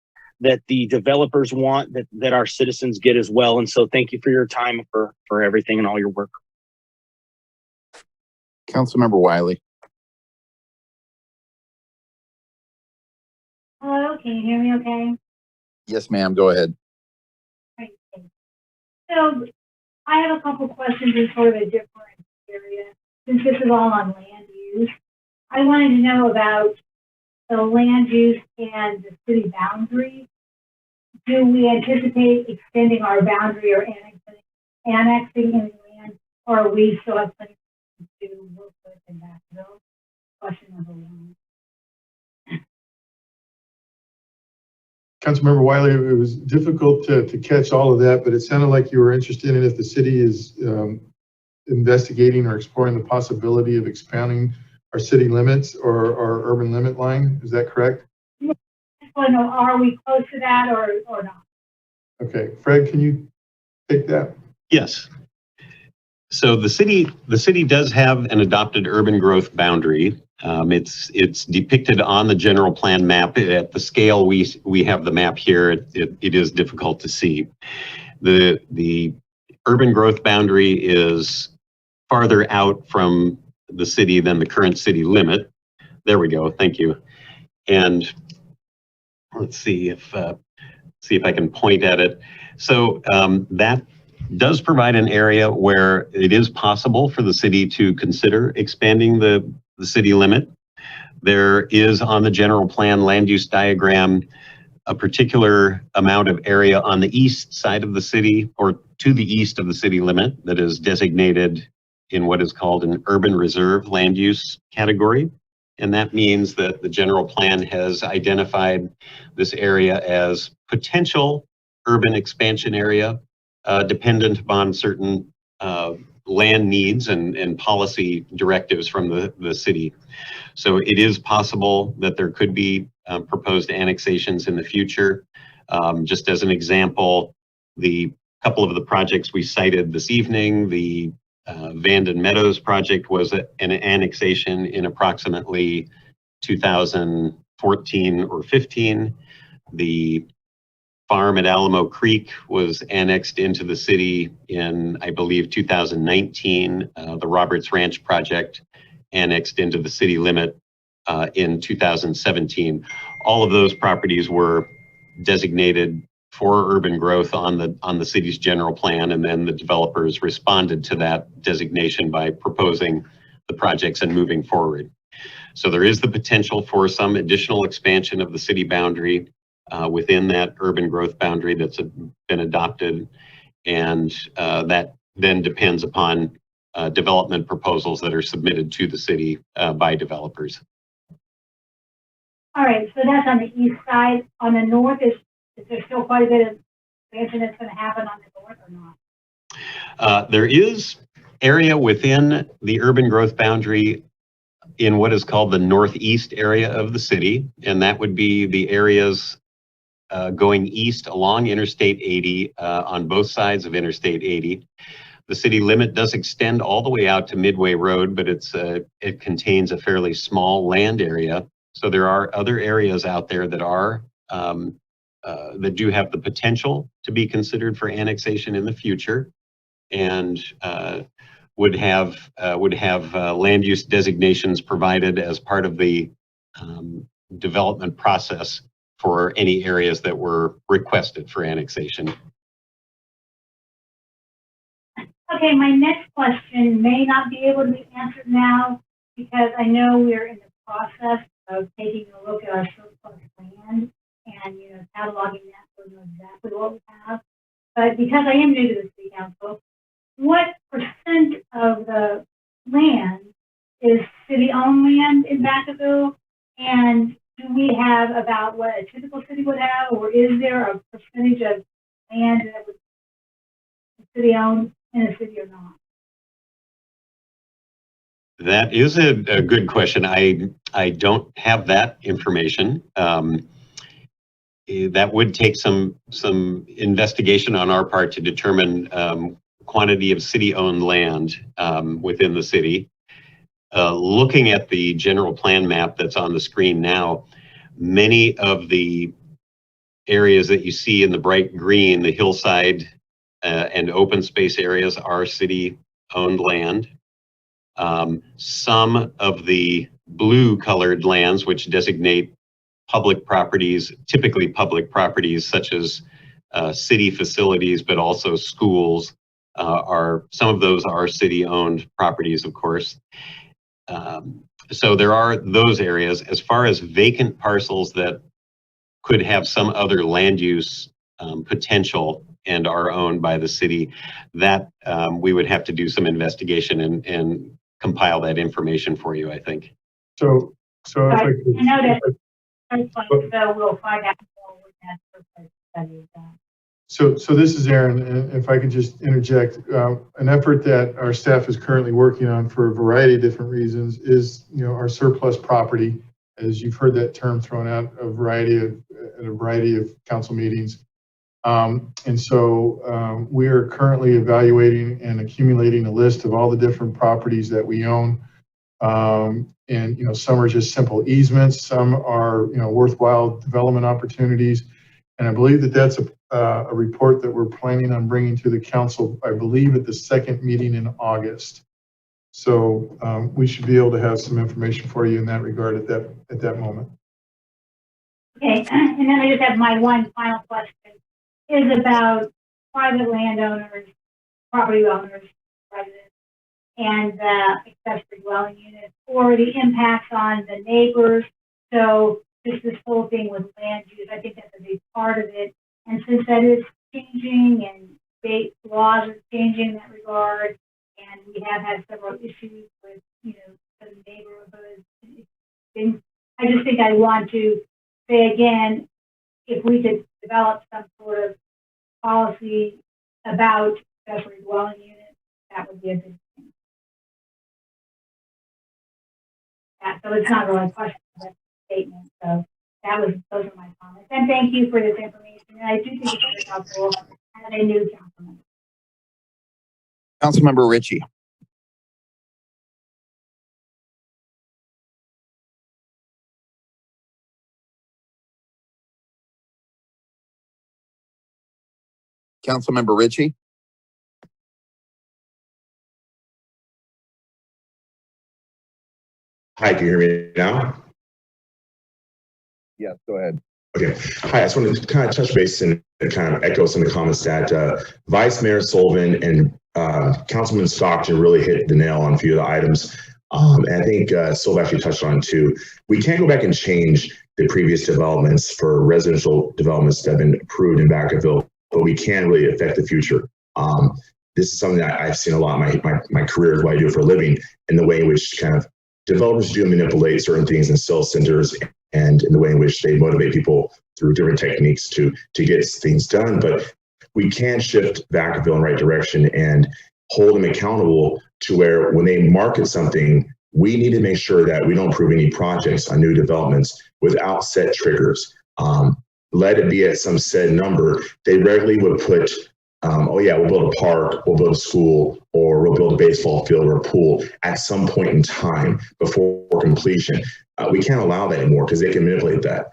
the developers want, that our citizens get as well. And so thank you for your time, for everything and all your work. Councilmember Wiley. Hello, can you hear me okay? Yes, ma'am. Go ahead. Great. So I have a couple questions in sort of a different area. Since this is all on land use, I wanted to know about the land use and the city boundary. Do we anticipate extending our boundary or annexing any land, or are we still have plenty to work with in Vacaville? Question number one. Councilmember Wiley, it was difficult to catch all of that, but it sounded like you were interested in if the city is investigating or exploring the possibility of expanding our city limits or our urban limit line. Is that correct? Well, no, are we close to that or not? Okay, Fred, can you take that? Yes. So the city does have an adopted urban growth boundary. It's depicted on the general plan map. At the scale we have the map here, it is difficult to see. The urban growth boundary is farther out from the city than the current city limit. There we go. Thank you. And let's see if I can point at it. So that does provide an area where it is possible for the city to consider expanding the city limit. There is on the general plan land use diagram a particular amount of area on the east side of the city or to the east of the city limit that is designated in what is called an urban reserve land use category. And that means that the general plan has identified this area as potential urban expansion area, dependent upon certain land needs and policy directives from the city. So it is possible that there could be proposed annexations in the future. Just as an example, the couple of the projects we cited this evening, the Vanden Meadows project was an annexation in approximately 2014 or 15. The farm at Alamo Creek was annexed into the city in, I believe, 2019. The Roberts Ranch project annexed into the city limit in 2017. All of those properties were designated for urban growth on the city's general plan, and then the developers responded to that designation by proposing the projects and moving forward. So there is the potential for some additional expansion of the city boundary within that urban growth boundary that's been adopted, and that then depends upon development proposals that are submitted to the city by developers. All right, so that's on the east side. On the north, is there still quite a bit of expansion that's going to happen on the north or not? There is area within the urban growth boundary in what is called the northeast area of the city, and that would be the areas going east along Interstate 80 on both sides of Interstate 80. The city limit does extend all the way out to Midway Road, but it contains a fairly small land area. So there are other areas out there that are that do have the potential to be considered for annexation in the future, and would have land use designations provided as part of the development process for any areas that were requested for annexation. Okay, my next question may not be able to be answered now because I know we're in the process of taking a look at our surplus land and, cataloging that so we know exactly what we have. But because I am new to the city council, what percent of the land is city-owned land in Vacaville? And do we have about what a typical city would have, or is there a percentage of land that would be city-owned in a city or not? That is a good question. I don't have that information. That would take some investigation on our part to determine quantity of city-owned land within the city. Looking at the general plan map that's on the screen now, many of the areas that you see in the bright green, the hillside and open space areas, are city-owned land. Some of the blue colored lands, which designate public properties, typically public properties such as city facilities, but also schools, some of those are city-owned properties, of course. So there are those areas. As far as vacant parcels that could have some other land use potential and are owned by the city, that we would have to do some investigation and compile that information for you, I think. So if I I know that, so we'll find out more with that surplus study is done. So this is Aaron, and if I could just interject, an effort that our staff is currently working on for a variety of different reasons is, our surplus property, as you've heard that term thrown out at a variety of council meetings. And so we are currently evaluating and accumulating a list of all the different properties that we own. And some are just simple easements, some are worthwhile development opportunities. And I believe that that's a report that we're planning on bringing to the council, I believe at the second meeting in August. So we should be able to have some information for you in that regard at that moment. Okay, and then I just have my one final question, is about private landowners, property owners, residents, and accessory dwelling units, or the impacts on the neighbors. So this whole thing with land use, I think that's a big part of it. And since that is changing and state laws are changing in that regard, and we have had several issues with, some neighborhoods, I just think I want to say again, if we could develop some sort of policy about accessory dwelling units, that would be a good thing. Yeah, so it's not really a question, but a statement. So those are my comments. And thank you for this information. And I do think it's very helpful as a new councilman. Councilmember Ritchie. Councilmember Ritchie. Hi, can you hear me now? Yes, go ahead. Okay. Hi, I just wanted to kind of touch base and kind of echo some of the comments that Vice Mayor Sullivan and Councilman Stockton really hit the nail on a few of the items. And I think Sylv actually touched on too. We can't go back and change the previous developments for residential developments that have been approved in Vacaville, but we can really affect the future. This is something that I've seen a lot in my career, what I do for a living, in the way in which kind of developers do manipulate certain things in sales centers and in the way in which they motivate people through different techniques to get things done. But we can shift Vacaville in the right direction and hold them accountable to where when they market something, we need to make sure that we don't approve any projects on new developments without set triggers. Let it be at some said number. They regularly would put, oh yeah, we'll build a park, we'll build a school, or we'll build a baseball field or a pool at some point in time before completion. We can't allow that anymore because they can manipulate that.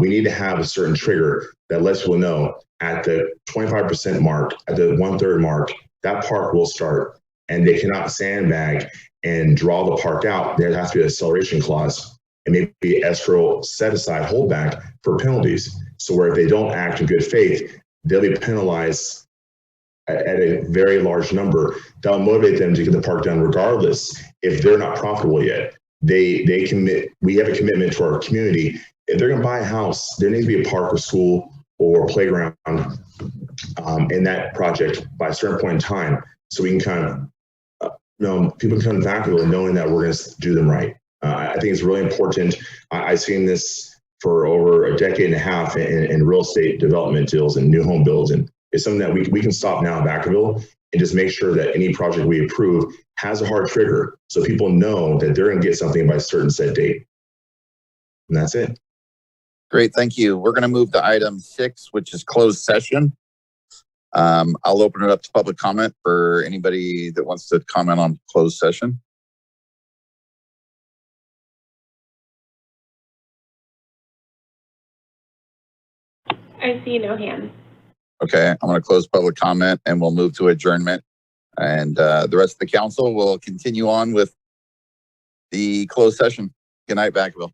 We need to have a certain trigger that lets people know at the 25% mark, at the 1/3 mark, that park will start, and they cannot sandbag and draw the park out. There has to be an acceleration clause and maybe escrow set aside holdback for penalties. So where if they don't act in good faith, they'll be penalized at a very large number. That'll motivate them to get the park done regardless if they're not profitable yet. They commit. We have a commitment to our community. If they're going to buy a house, there needs to be a park or school or playground in that project by a certain point in time, so we can kind of, people can come back and knowing that we're going to do them right. I think it's really important. I've seen this for over a decade and a half in real estate development deals and new home builds, and it's something that we can stop now in Vacaville and just make sure that any project we approve has a hard trigger so people know that they're going to get something by a certain set date. And that's it. Great, thank you. We're going to move to item 6, which is closed session. I'll open it up to public comment for anybody that wants to comment on closed session. I see no hands. Okay, I'm going to close public comment and we'll move to adjournment. And the rest of the council will continue on with the closed session. Good night, Vacaville.